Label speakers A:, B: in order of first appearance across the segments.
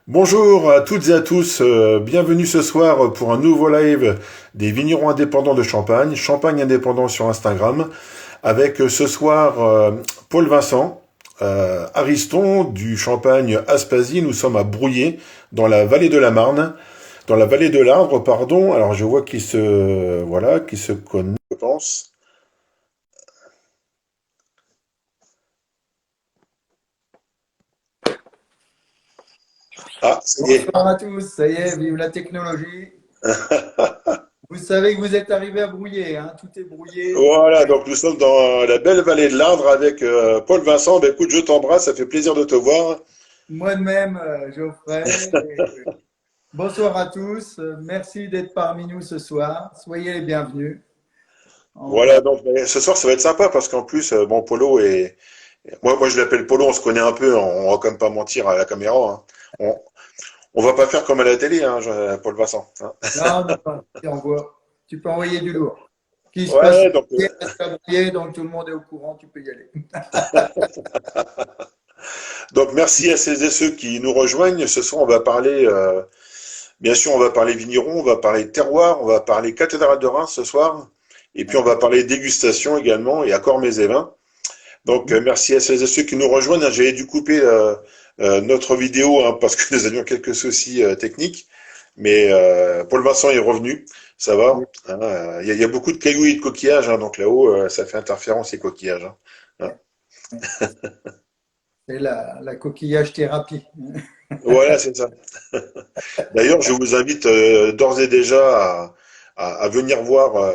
A: Bonjour à toutes et à tous, bienvenue ce soir pour un nouveau live des vignerons indépendants de Champagne, Champagne indépendant sur Instagram, avec ce soir Paul Vincent, Ariston du Champagne Aspasie. Nous sommes à Brouillé, dans la vallée de la Marne, dans la vallée de l'Arbre, pardon. Alors je vois qu'il se connaît, je pense. Ah, ça y est.
B: Bonsoir à tous, ça y est, vive la technologie. Vous savez que vous êtes arrivé à brouiller, hein, tout est brouillé.
A: Voilà, donc nous sommes dans la belle vallée de l'Ardre avec Paul Vincent. Ben, écoute, je t'embrasse, ça fait plaisir de te voir.
B: Moi de même, Geoffrey. Bonsoir à tous, merci d'être parmi nous ce soir. Soyez les bienvenus. On
A: Voilà,
B: va...
A: donc ben, ce soir ça va être sympa parce qu'en plus, bon, Polo et moi je l'appelle Polo, on se connaît un peu, on va quand même pas mentir à la caméra, hein. On va pas faire comme à la télé, hein, Paul Vincent, hein.
B: Non, non, non, tu peux envoyer du lourd. Ce qui se passe,
A: Ouais, donc,
B: reste à brouiller, donc tout le monde est au courant, tu peux y aller.
A: donc merci à celles et ceux qui nous rejoignent. Ce soir, on va parler, bien sûr, on va parler vigneron, on va parler terroir, on va parler cathédrale de Reims ce soir, et puis on va parler dégustation également et accords mets et vins. Donc, merci à celles et ceux qui nous rejoignent, hein. J'avais dû couper notre vidéo hein, parce que nous avions quelques soucis techniques. Mais Paul Vincent est revenu, ça va. Hein, y a beaucoup de cailloux et de coquillages, hein, donc là-haut, ça fait interférence les coquillages, hein. Hein.
B: C'est la coquillage thérapie.
A: Voilà, c'est ça. D'ailleurs, je vous invite d'ores et déjà à venir voir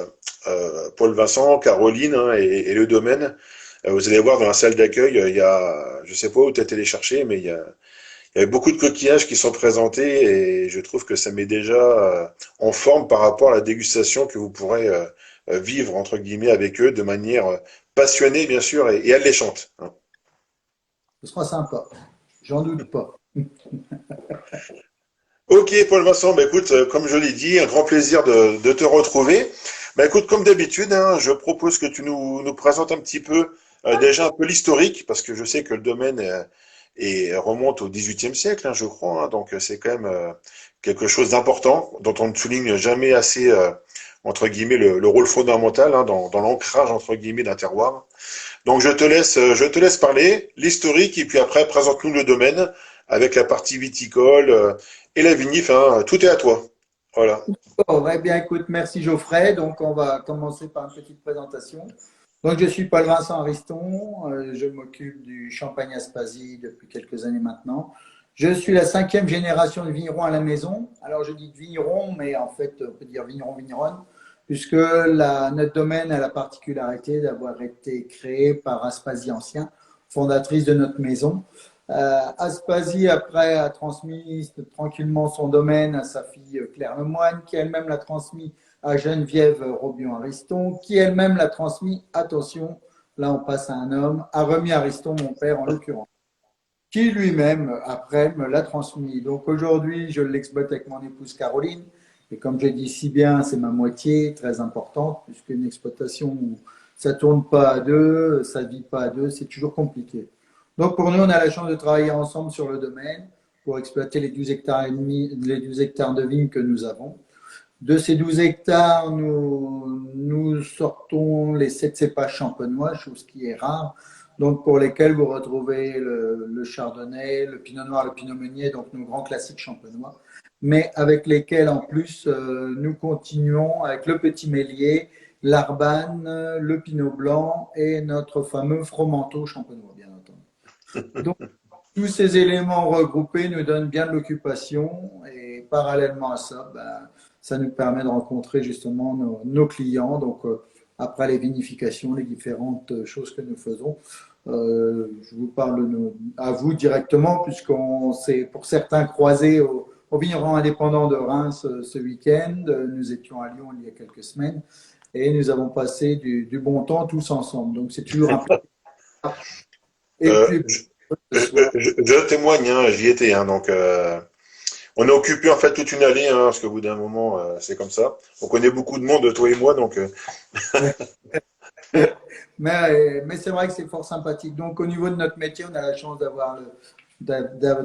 A: Paul Vincent, Caroline hein, et le domaine. Vous allez voir dans la salle d'accueil, il y a, je sais pas où tu as été les chercher, mais il y a beaucoup de coquillages qui sont présentés et je trouve que ça met déjà en forme par rapport à la dégustation que vous pourrez vivre entre guillemets avec eux de manière passionnée bien sûr et alléchante, hein.
B: Ce sera sympa, j'en doute pas.
A: Ok Paul Vincent, bah écoute, comme je l'ai dit, un grand plaisir de te retrouver. Bah écoute, comme d'habitude, hein, je propose que tu nous présentes un petit peu déjà un peu l'historique, parce que je sais que le domaine remonte au XVIIIe siècle, hein, je crois, hein, donc c'est quand même quelque chose d'important, dont on ne souligne jamais assez, entre guillemets, le rôle fondamental hein, dans l'ancrage, entre guillemets, d'un terroir. Donc je te laisse parler, l'historique, et puis après, présente-nous le domaine, avec la partie viticole et la vinif, hein, tout est à toi. Voilà.
B: Bon, eh bien, écoute, merci Geoffrey. Donc, on va commencer par une petite présentation. Donc, je suis Paul-Vincent Ariston. Je m'occupe du Champagne Aspasie depuis quelques années maintenant. Je suis la cinquième génération de vignerons à la maison. Alors, je dis de vigneron, mais en fait, on peut dire vigneron-vigneronne, puisque notre domaine a la particularité d'avoir été créé par Aspasie Ancien, fondatrice de notre maison. Aspasie, après, a transmis tranquillement son domaine à sa fille Claire Lemoine, qui elle-même l'a transmis à Geneviève Robion-Ariston, qui elle-même l'a transmis, attention, là on passe à un homme, à Remy Ariston, mon père en l'occurrence, qui lui-même, après, me l'a transmis. Donc aujourd'hui, je l'exploite avec mon épouse Caroline, et comme je dit si bien, c'est ma moitié, très importante, puisqu'une exploitation, ça ne tourne pas à deux, ça ne vit pas à deux, c'est toujours compliqué. Donc pour nous, on a la chance de travailler ensemble sur le domaine pour exploiter les 12 hectares et demi, les 12 hectares de vignes que nous avons. De ces 12 hectares, nous sortons les 7 cépages champenois, chose qui est rare, donc pour lesquels vous retrouvez le chardonnay, le pinot noir, le pinot meunier, donc nos grands classiques champenois, mais avec lesquels en plus nous continuons avec le petit mélier, l'arbane, le pinot blanc et notre fameux fromenteau champenois, bien entendu. Donc, tous ces éléments regroupés nous donnent bien de l'occupation et parallèlement à ça, ben, ça nous permet de rencontrer justement nos clients. Donc, après les vinifications, les différentes choses que nous faisons, je vous parle à vous directement, puisqu'on s'est pour certains croisés au vigneron indépendant de Reims ce week-end. Nous étions à Lyon il y a quelques semaines et nous avons passé du bon temps tous ensemble. Donc, c'est toujours un plaisir. Et
A: Euh,
B: puis,
A: je,
B: ce soir,
A: je témoigne, hein, j'y étais, hein, donc on est occupé en fait toute une allée, hein, parce qu'au bout d'un moment, c'est comme ça. On connaît beaucoup de monde, toi et moi, donc
B: ouais. Mais c'est vrai que c'est fort sympathique. Donc, au niveau de notre métier, on a la chance d'avoir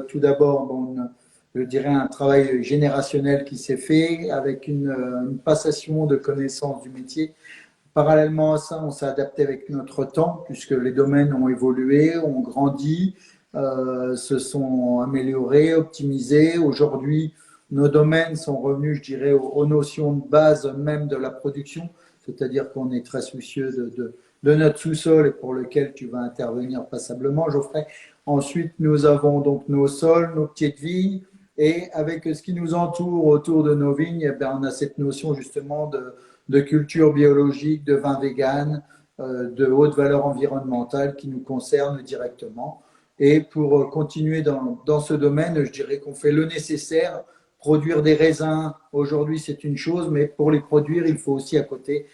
B: tout d'abord bon, je dirais, un travail générationnel qui s'est fait avec une passation de connaissances du métier. Parallèlement à ça, on s'est adapté avec notre temps, puisque les domaines ont évolué, ont grandi, se sont améliorés, optimisés. Aujourd'hui, nos domaines sont revenus, je dirais, aux notions de base même de la production, c'est-à-dire qu'on est très soucieux de notre sous-sol et pour lequel tu vas intervenir passablement, Geoffrey. Ensuite, nous avons donc nos sols, nos pieds de vigne, et avec ce qui nous entoure autour de nos vignes, eh bien, on a cette notion justement de culture biologique, de vin vegan, de haute valeur environnementale qui nous concerne directement. Et pour continuer dans ce domaine, je dirais qu'on fait le nécessaire. Produire des raisins, aujourd'hui, c'est une chose, mais pour les produire, il faut aussi à côté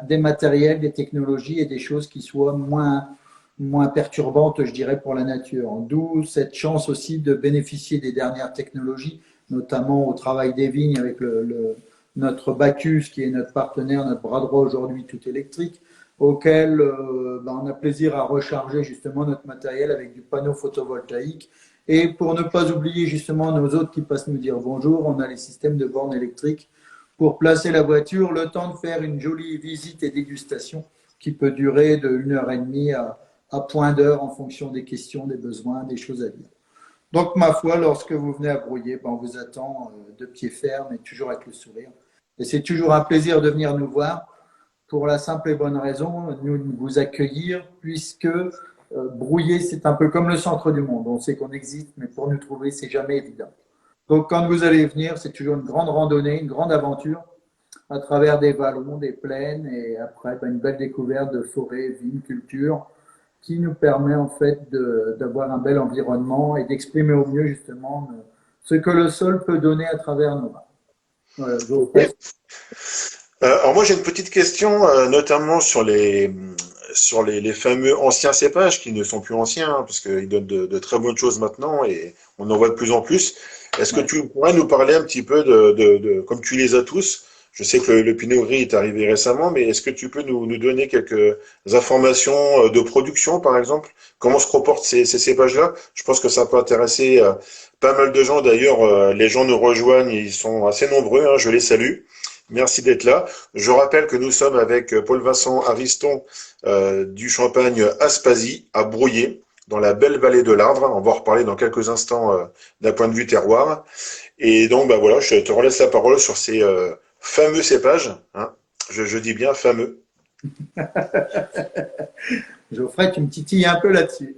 B: des matériels, des technologies et des choses qui soient moins perturbantes, je dirais, pour la nature. D'où cette chance aussi de bénéficier des dernières technologies, notamment au travail des vignes avec notre Bacchus, qui est notre partenaire, notre bras droit aujourd'hui, tout électrique, auquel on a plaisir à recharger justement notre matériel avec du panneau photovoltaïque. Et pour ne pas oublier justement nos autres qui passent nous dire bonjour, on a les systèmes de bornes électriques pour placer la voiture, le temps de faire une jolie visite et dégustation qui peut durer de 1h30 à point d'heure en fonction des questions, des besoins, des choses à dire. Donc, ma foi, lorsque vous venez à Brouillé, on vous attend de pied ferme et toujours avec le sourire. Et c'est toujours un plaisir de venir nous voir pour la simple et bonne raison, nous vous accueillir, puisque Brouillé, c'est un peu comme le centre du monde. On sait qu'on existe, mais pour nous trouver, c'est jamais évident. Donc, quand vous allez venir, c'est toujours une grande randonnée, une grande aventure à travers des vallons, des plaines et après, une belle découverte de forêts, vignes, culture qui nous permet en fait d'avoir un bel environnement et d'exprimer au mieux justement ce que le sol peut donner à travers nos mains. Voilà,
A: Ok. Alors moi j'ai une petite question, notamment sur les fameux anciens cépages qui ne sont plus anciens, hein, parce qu'ils donnent de très bonnes choses maintenant et on en voit de plus en plus. Est-ce que
B: ouais.
A: tu pourrais nous parler un petit peu comme tu les as tous? Je sais que le Pinot Gris est arrivé récemment, mais est-ce que tu peux nous donner quelques informations de production, par exemple? Comment se comportent ces cépages-là? Je pense que ça peut intéresser pas mal de gens. D'ailleurs, les gens nous rejoignent, ils sont assez nombreux, hein, je les salue. Merci d'être là. Je rappelle que nous sommes avec Paul-Vincent Ariston du Champagne Aspasie à Brouillé, dans la belle vallée de l'Ardre. On va en reparler dans quelques instants d'un point de vue terroir. Et donc, bah voilà, je te relaisse la parole sur ces fameux cépages. Hein. Je dis bien fameux.
B: Geoffrey, tu me titilles un peu là-dessus.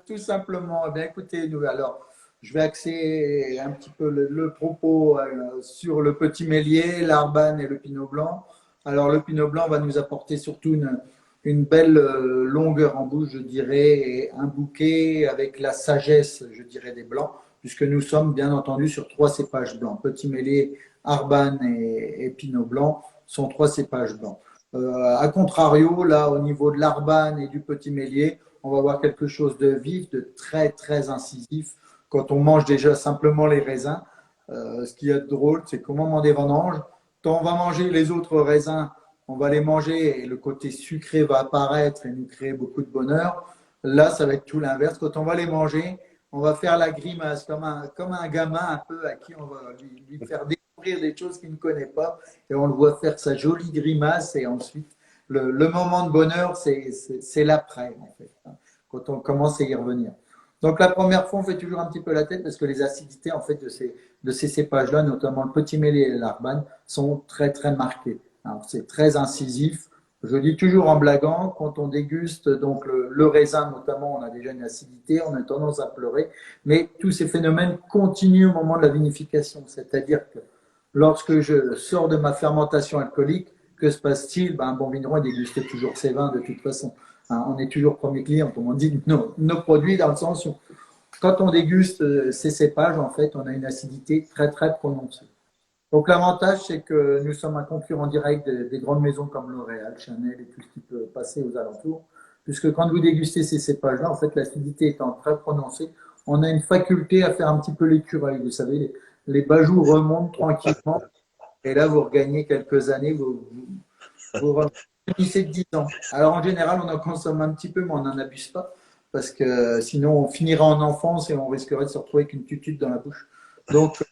B: Tout simplement, eh bien, écoutez, nous, alors, je vais axer un petit peu le propos sur le petit mélier, l'Arban et le Pinot Blanc. Alors, le Pinot Blanc va nous apporter surtout une belle longueur en bouche, je dirais, et un bouquet avec la sagesse, je dirais, des blancs, puisque nous sommes bien entendu sur 3 cépages blancs. Petit mélier, Arban et Pinot Blanc sont 3 cépages blancs. À contrario, là, au niveau de l'Arban et du petit mélier, on va avoir quelque chose de vif, de très, très incisif. Quand on mange déjà simplement les raisins, ce qui est drôle, c'est qu'au moment des vendanges, quand on va manger les autres raisins, on va les manger et le côté sucré va apparaître et nous créer beaucoup de bonheur. Là, ça va être tout l'inverse. Quand on va les manger, on va faire la grimace comme un gamin un peu à qui on va lui faire découvrir des choses qu'il ne connaît pas et on le voit faire sa jolie grimace et ensuite le moment de bonheur, c'est l'après en fait, hein, quand on commence à y revenir. Donc la première fois, on fait toujours un petit peu la tête parce que les acidités en fait de ces cépages-là, notamment le petit mêlé et l'arban, sont très très marquées. C'est très incisif. Je dis toujours en blaguant, quand on déguste donc le raisin notamment, on a déjà une acidité, on a tendance à pleurer, mais tous ces phénomènes continuent au moment de la vinification. C'est-à-dire que lorsque je sors de ma fermentation alcoolique, que se passe-t-il? Un bon vigneron déguste toujours ses vins de toute façon. On est toujours premier client, comme on dit, de nos produits, dans le sens où quand on déguste ces cépages, en fait, on a une acidité très très prononcée. Donc l'avantage, c'est que nous sommes un concurrent direct des grandes maisons comme L'Oréal, Chanel et tout ce qui peut passer aux alentours, puisque quand vous dégustez ces cépages-là, en fait, l'acidité étant très prononcée, on a une faculté à faire un petit peu l'écureuil. Vous savez, les bajoux remontent tranquillement, et là, vous regagnez quelques années, vous finissez de 10 ans. Alors en général, on en consomme un petit peu, mais on n'en abuse pas, parce que sinon, on finira en enfance et on risquerait de se retrouver avec une tutute dans la bouche. Donc,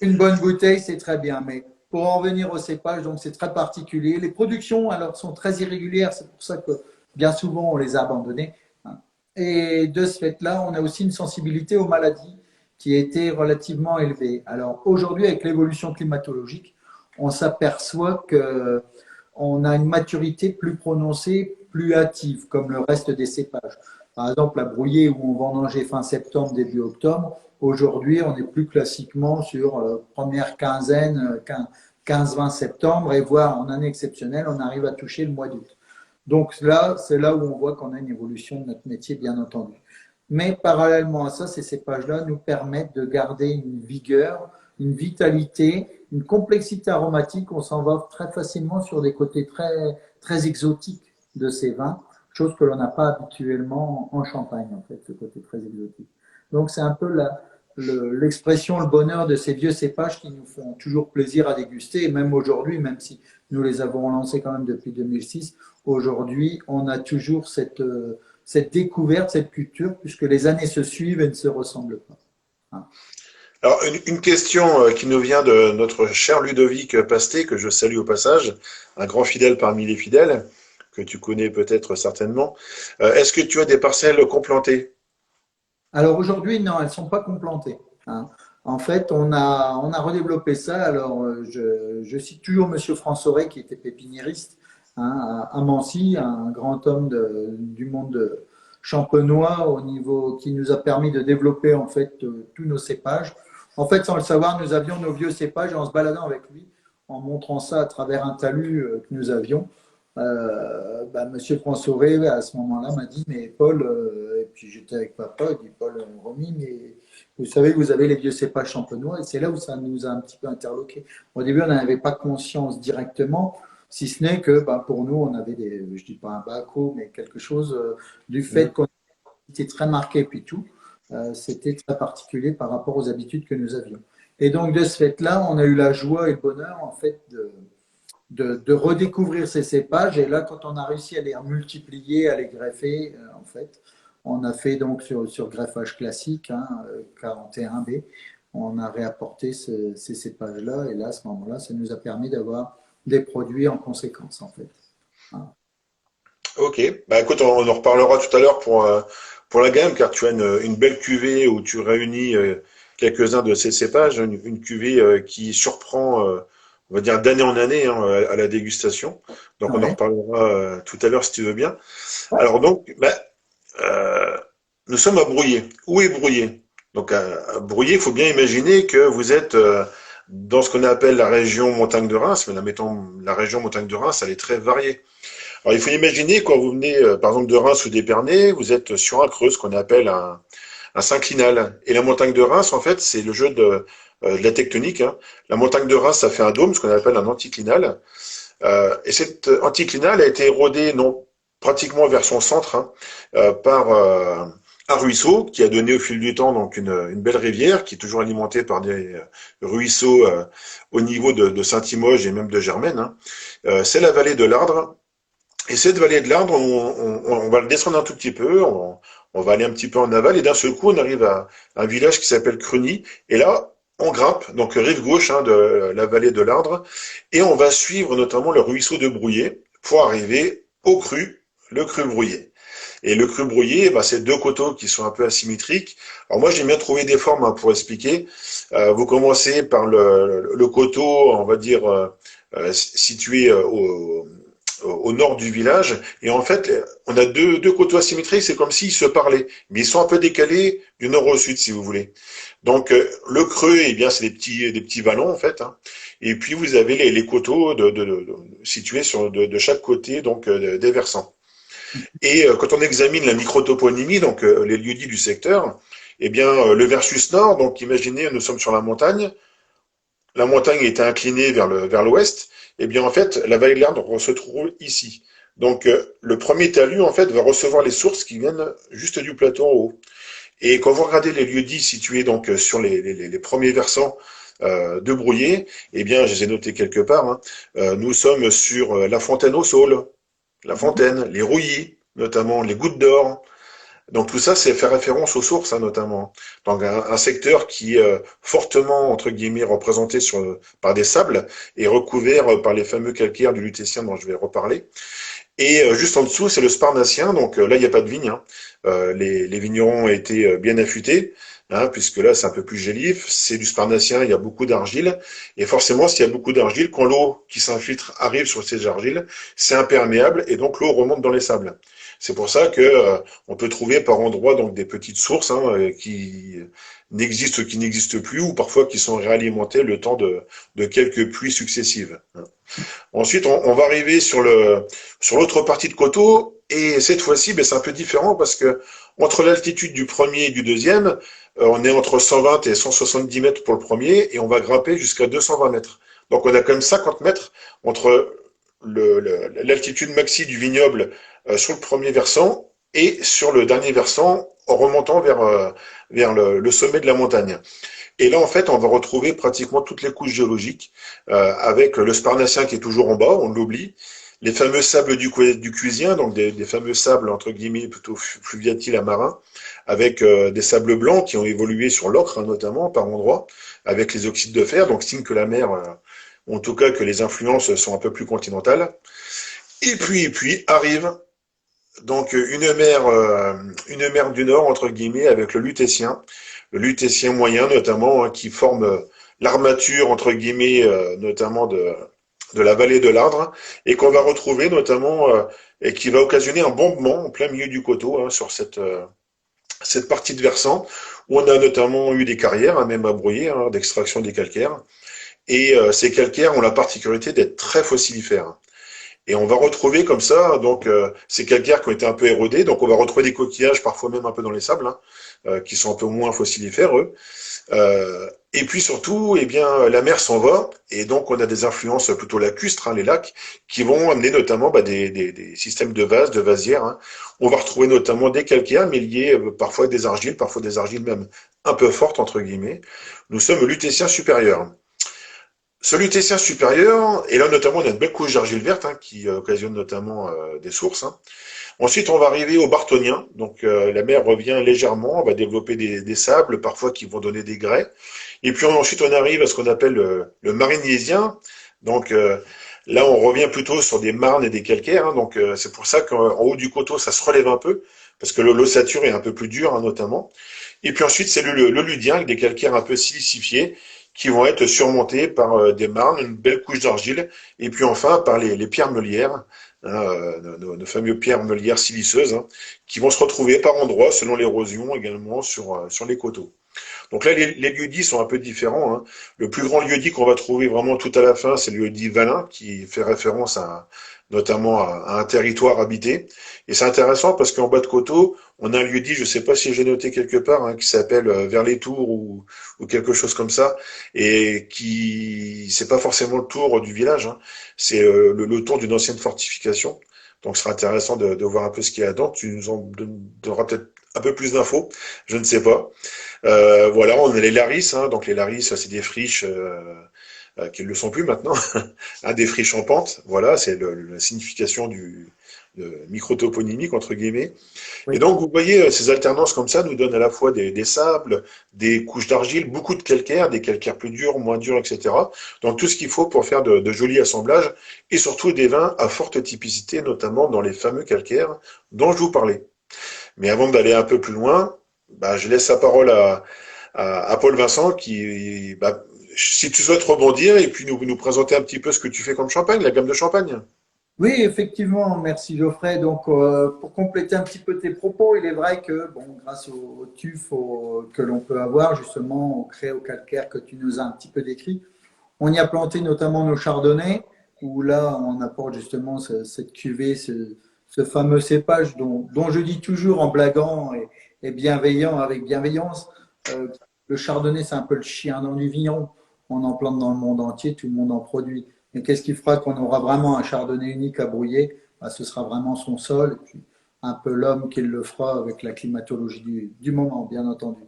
B: une bonne bouteille, c'est très bien, mais pour en venir au cépage, donc c'est très particulier. Les productions, alors, sont très irrégulières, c'est pour ça que bien souvent on les a abandonnées. Et de ce fait-là, on a aussi une sensibilité aux maladies qui a été relativement élevée. Alors aujourd'hui, avec l'évolution climatologique, on s'aperçoit que on a une maturité plus prononcée, plus hâtive, comme le reste des cépages. Par exemple, la brouillée où on vendangeait fin septembre, début octobre, aujourd'hui, on est plus classiquement sur première quinzaine, 15-20 septembre, et voire en année exceptionnelle, on arrive à toucher le mois d'août. Donc là, c'est là où on voit qu'on a une évolution de notre métier, bien entendu. Mais parallèlement à ça, ces cépages-là nous permettent de garder une vigueur, une vitalité, une complexité aromatique. On s'en va très facilement sur des côtés très, très exotiques de ces vins, chose que l'on n'a pas habituellement en Champagne, en fait, ce côté très exotique. Donc c'est un peu l'expression, le bonheur de ces vieux cépages qui nous font toujours plaisir à déguster, et même aujourd'hui, même si nous les avons lancés quand même depuis 2006, aujourd'hui, on a toujours cette découverte, cette culture, puisque les années se suivent et ne se ressemblent pas. Hein.
A: Alors, une question qui nous vient de notre cher Ludovic Pasté, que je salue au passage, un grand fidèle parmi les fidèles, que tu connais peut-être certainement. Est-ce que tu as des parcelles complantées?
B: Alors aujourd'hui, non, elles ne sont pas complantées. Hein. En fait, on a redéveloppé ça. Alors, je cite toujours Monsieur Françoret, qui était pépiniériste hein, à Mancy, un grand homme du monde champenois au niveau qui nous a permis de développer en fait tous nos cépages. En fait, sans le savoir, nous avions nos vieux cépages et en se baladant avec lui, en montrant ça à travers un talus que nous avions, Monsieur Françoret, à ce moment-là, m'a dit, mais Paul, et puis j'étais avec papa, il dit, Paul Romy, mais vous savez que vous avez les vieux cépages champenois, et c'est là où ça nous a un petit peu interloqué. Au début, on n'avait pas conscience directement, si ce n'est que pour nous, on avait des, je dis pas un baco, mais quelque chose du fait qu'on était très marqué, puis tout, c'était très particulier par rapport aux habitudes que nous avions. Et donc, de ce fait-là, on a eu la joie et le bonheur, en fait, de redécouvrir ces cépages. Et là, quand on a réussi à les multiplier, à les greffer, en fait, on a fait donc sur greffage classique, hein, 41B, on a réapporté ces cépages-là. Et là, à ce moment-là, ça nous a permis d'avoir des produits en conséquence, en fait. Voilà.
A: Ok, bah écoute, on en reparlera tout à l'heure pour la gamme, car tu as une belle cuvée où tu réunis quelques-uns de ces cépages, une cuvée qui surprend, on va dire, d'année en année hein, à la dégustation. Donc on en
B: Ouais.
A: reparlera tout à l'heure si tu veux bien.
B: Ouais.
A: Alors donc, euh, nous sommes à Brouillé. Où est Brouillé? Donc à Brouillé, il faut bien imaginer que vous êtes dans ce qu'on appelle la région Montagne de Reims, mais là, mettons, la région Montagne de Reims, elle est très variée. Alors, il faut imaginer quand vous venez, par exemple, de Reims ou d'Épernay, vous êtes sur un creux, ce qu'on appelle un synclinal. Et la montagne de Reims, en fait, c'est le jeu de la tectonique. Hein. La montagne de Reims, ça fait un dôme, ce qu'on appelle un anticlinal. Et cet anticlinal a été érodé, non, pratiquement vers son centre, hein, par un ruisseau qui a donné au fil du temps donc une belle rivière qui est toujours alimentée par des ruisseaux au niveau de Saint-Limoges et même de Germaine. Hein. C'est la vallée de l'Ardre. Et cette vallée de l'Indre, on va le descendre un tout petit peu, on va aller un petit peu en aval, et d'un seul coup, on arrive à un village qui s'appelle Cruny, et là, on grimpe, donc rive gauche hein, de la vallée de l'Indre, et on va suivre notamment le ruisseau de Brouillé pour arriver au cru, le cru Brouillé. Et le cru Brouillé, c'est deux coteaux qui sont un peu asymétriques. Alors moi, j'ai bien trouvé des formes hein, pour expliquer. Vous commencez par le coteau, on va dire, situé au nord du village. Et en fait, on a deux coteaux asymétriques, c'est comme s'ils se parlaient. Mais ils sont un peu décalés du nord au sud, si vous voulez. Donc, le creux, eh bien, c'est des petits vallons, en fait. Hein. Et puis, vous avez les coteaux situés de chaque côté, donc, des versants. Et quand on examine la microtoponymie, donc, les lieux-dits du secteur, eh bien, le versus nord, donc, imaginez, nous sommes sur la montagne était inclinée vers l'ouest, et bien en fait, la vallée de l'Erdre se trouve ici. Donc le premier talus en fait va recevoir les sources qui viennent juste du plateau en haut. Et quand vous regardez les lieux-dits situés donc sur les premiers versants de Brouillé, eh bien je les ai notés quelque part. Hein, nous sommes sur la Fontaine au Saule, la Fontaine, les Rouillis, notamment les Gouttes d'Or, Donc tout ça, c'est faire référence aux sources, hein, notamment. Donc un secteur qui est fortement, entre guillemets, représenté par des sables et recouvert par les fameux calcaires du Lutétien dont je vais reparler. Et juste en dessous, c'est le Sparnacien. Donc là, il n'y a pas de vigne, hein. Les vignerons ont été bien affûtés, hein, puisque là, c'est un peu plus gélif. C'est du Sparnacien, il y a beaucoup d'argile. Et forcément, s'il y a beaucoup d'argile, quand l'eau qui s'infiltre arrive sur ces argiles, c'est imperméable et donc l'eau remonte dans les sables. C'est pour ça que on peut trouver par endroits donc des petites sources, hein, qui n'existent plus ou parfois qui sont réalimentées le temps de quelques pluies successives, hein. Ensuite, on va arriver sur l'autre partie de coteau, et cette fois-ci, ben, c'est un peu différent parce que entre l'altitude du premier et du deuxième, on est entre 120 et 170 mètres pour le premier, et on va grimper jusqu'à 220 mètres. Donc on a quand même 50 mètres entre l'altitude maxi du vignoble sur le premier versant et sur le dernier versant en remontant vers le sommet de la montagne. Et là, en fait, on va retrouver pratiquement toutes les couches géologiques, avec le Sparnacien qui est toujours en bas, on l'oublie, les fameux sables du Cuisien, donc des fameux sables, entre guillemets, plutôt fluviatiles à marins, avec des sables blancs qui ont évolué sur l'ocre, hein, notamment, par endroits, avec les oxydes de fer, donc signe que la mer, en tout cas que les influences sont un peu plus continentales. Et puis arrive donc une mer du Nord, entre guillemets, avec le Lutétien moyen notamment, hein, qui forme l'armature, entre guillemets, notamment de la vallée de l'Ardre, et qu'on va retrouver notamment, et qui va occasionner un bombement en plein milieu du coteau, hein, sur cette partie de versant, où on a notamment eu des carrières, hein, même à brouiller, hein, d'extraction des calcaires. Et ces calcaires ont la particularité d'être très fossilifères. Et on va retrouver comme ça, donc ces calcaires qui ont été un peu érodés, donc on va retrouver des coquillages, parfois même un peu dans les sables, hein, qui sont un peu moins fossilifères, eux. Et puis surtout, eh bien, la mer s'en va, et donc on a des influences plutôt lacustres, hein, les lacs, qui vont amener notamment bah, des systèmes de vases, de vasières, hein. On va retrouver notamment des calcaires, mais liés parfois à parfois des argiles même un peu fortes, entre guillemets. Nous sommes au Lutétien supérieur. Ce lutétien supérieur, et là notamment on a une belle couche d'argile verte, hein, qui occasionne notamment des sources, hein. Ensuite on va arriver au Bartonien, donc la mer revient légèrement, on va développer des sables, parfois qui vont donner des grès. Et puis ensuite on arrive à ce qu'on appelle le Marignésien, donc là on revient plutôt sur des marnes et des calcaires, hein, donc c'est pour ça qu'en haut du coteau ça se relève un peu, parce que l'ossature est un peu plus dure, hein, notamment. Et puis ensuite c'est le Ludien, avec des calcaires un peu silicifiés, qui vont être surmontés par des marnes, une belle couche d'argile, et puis enfin par les pierres meulières, hein, nos fameuses pierres meulières siliceuses, hein, qui vont se retrouver par endroits, selon l'érosion également, sur les coteaux. Donc là, les lieux-dits sont un peu différents, hein. Le plus grand lieu-dit qu'on va trouver vraiment tout à la fin, c'est le lieu-dit Valin, qui fait référence notamment à un territoire habité. Et c'est intéressant parce qu'en bas de coteau, on a un lieu-dit, je ne sais pas si j'ai noté quelque part, hein, qui s'appelle Vers les Tours ou quelque chose comme ça, et c'est pas forcément le tour du village, hein. C'est le tour d'une ancienne fortification. Donc ce sera intéressant de voir un peu ce qu'il y a dedans. Tu nous en donneras peut-être un peu plus d'infos, je ne sais pas. Voilà, on a les larisses, hein, donc les larisses, c'est des friches qui ne le sont plus maintenant, hein, des friches en pente. Voilà, c'est la signification microtoponymique entre guillemets. Et
B: Oui.
A: donc vous voyez, ces alternances comme ça nous donnent à la fois des sables, des couches d'argile, beaucoup de calcaire, des calcaires plus durs, moins durs, etc. Donc tout ce qu'il faut pour faire de jolis assemblages et surtout des vins à forte typicité, notamment dans les fameux calcaires dont je vous parlais. Mais avant d'aller un peu plus loin, bah, je laisse la parole à Paul Vincent qui, bah, si tu souhaites rebondir et puis nous présenter un petit peu ce que tu fais comme champagne, la gamme de champagne.
B: Oui, effectivement, merci Geoffrey. Donc, pour compléter un petit peu tes propos, il est vrai que, bon, grâce au tuf que l'on peut avoir, justement, au cré, au calcaire que tu nous as un petit peu décrit, on y a planté notamment nos chardonnays, où là, on apporte justement cette cuvée, ce fameux cépage dont je dis toujours en blaguant et bienveillant, avec bienveillance, euh, le chardonnay, c'est un peu le chien dans du vigneron. On en plante dans le monde entier, tout le monde en produit. Mais qu'est-ce qui fera qu'on aura vraiment un chardonnay unique à brouiller? Bah, ce sera vraiment son sol, et puis un peu l'homme qui le fera avec la climatologie du moment, bien entendu.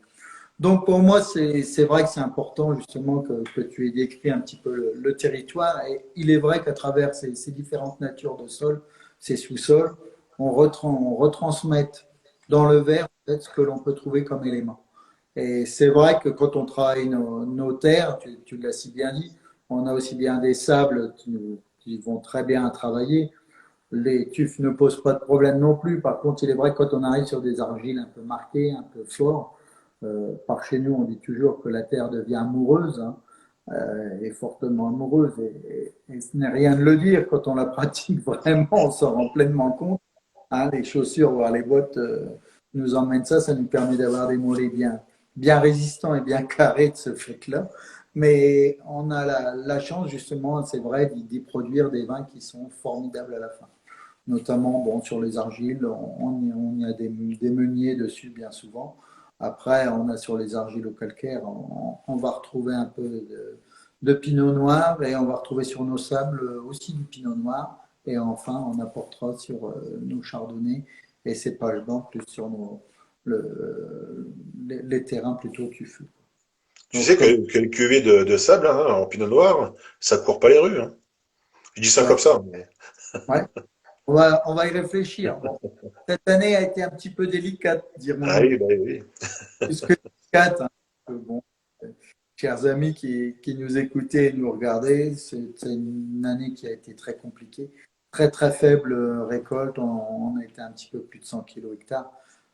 B: Donc pour moi, c'est vrai que c'est important justement que tu aies décrit un petit peu le territoire. Et il est vrai qu'à travers ces différentes natures de sol, ces sous-sols, on retransmette dans le verre peut-être ce que l'on peut trouver comme élément. Et c'est vrai que quand on travaille nos terres, tu l'as si bien dit, on a aussi bien des sables qui vont très bien travailler. Les tufs ne posent pas de problème non plus. Par contre, il est vrai que quand on arrive sur des argiles un peu marquées, un peu forts, par chez nous, on dit toujours que la terre devient amoureuse, hein, est fortement amoureuse. Et ce n'est rien de le dire. Quand on la pratique vraiment, on s'en rend pleinement compte. Hein, les chaussures, voire les bottes, nous emmènent ça. Ça nous permet d'avoir des mollets bien résistants et bien carrés de ce fait-là. Mais on a la chance, justement, c'est vrai, d'y produire des vins qui sont formidables à la fin. Notamment bon, sur les argiles, on y a des meuniers dessus bien souvent. Après, on a sur les argiles au calcaire, on va retrouver un peu de pinot noir et on va retrouver sur nos sables aussi du pinot noir. Et enfin, on apportera sur nos chardonnays et cépages blancs plus sur les terrains plutôt tufus.
A: Tu sais
B: Donc,
A: que le cuvée de sable hein, en pinot noir, ça court pas les rues. Hein. Je dis ça
B: ouais,
A: comme ça. Mais...
B: ouais, on va y réfléchir. Bon, cette année a été un petit peu délicate,
A: Ah
B: dirons-nous.
A: oui, bah oui.
B: Plus que délicate, hein. Bon, chers amis qui nous écoutaient et nous regardaient, c'est une année qui a été très compliquée. Très très faible récolte, on a été un petit peu plus de 100 kilos hectares.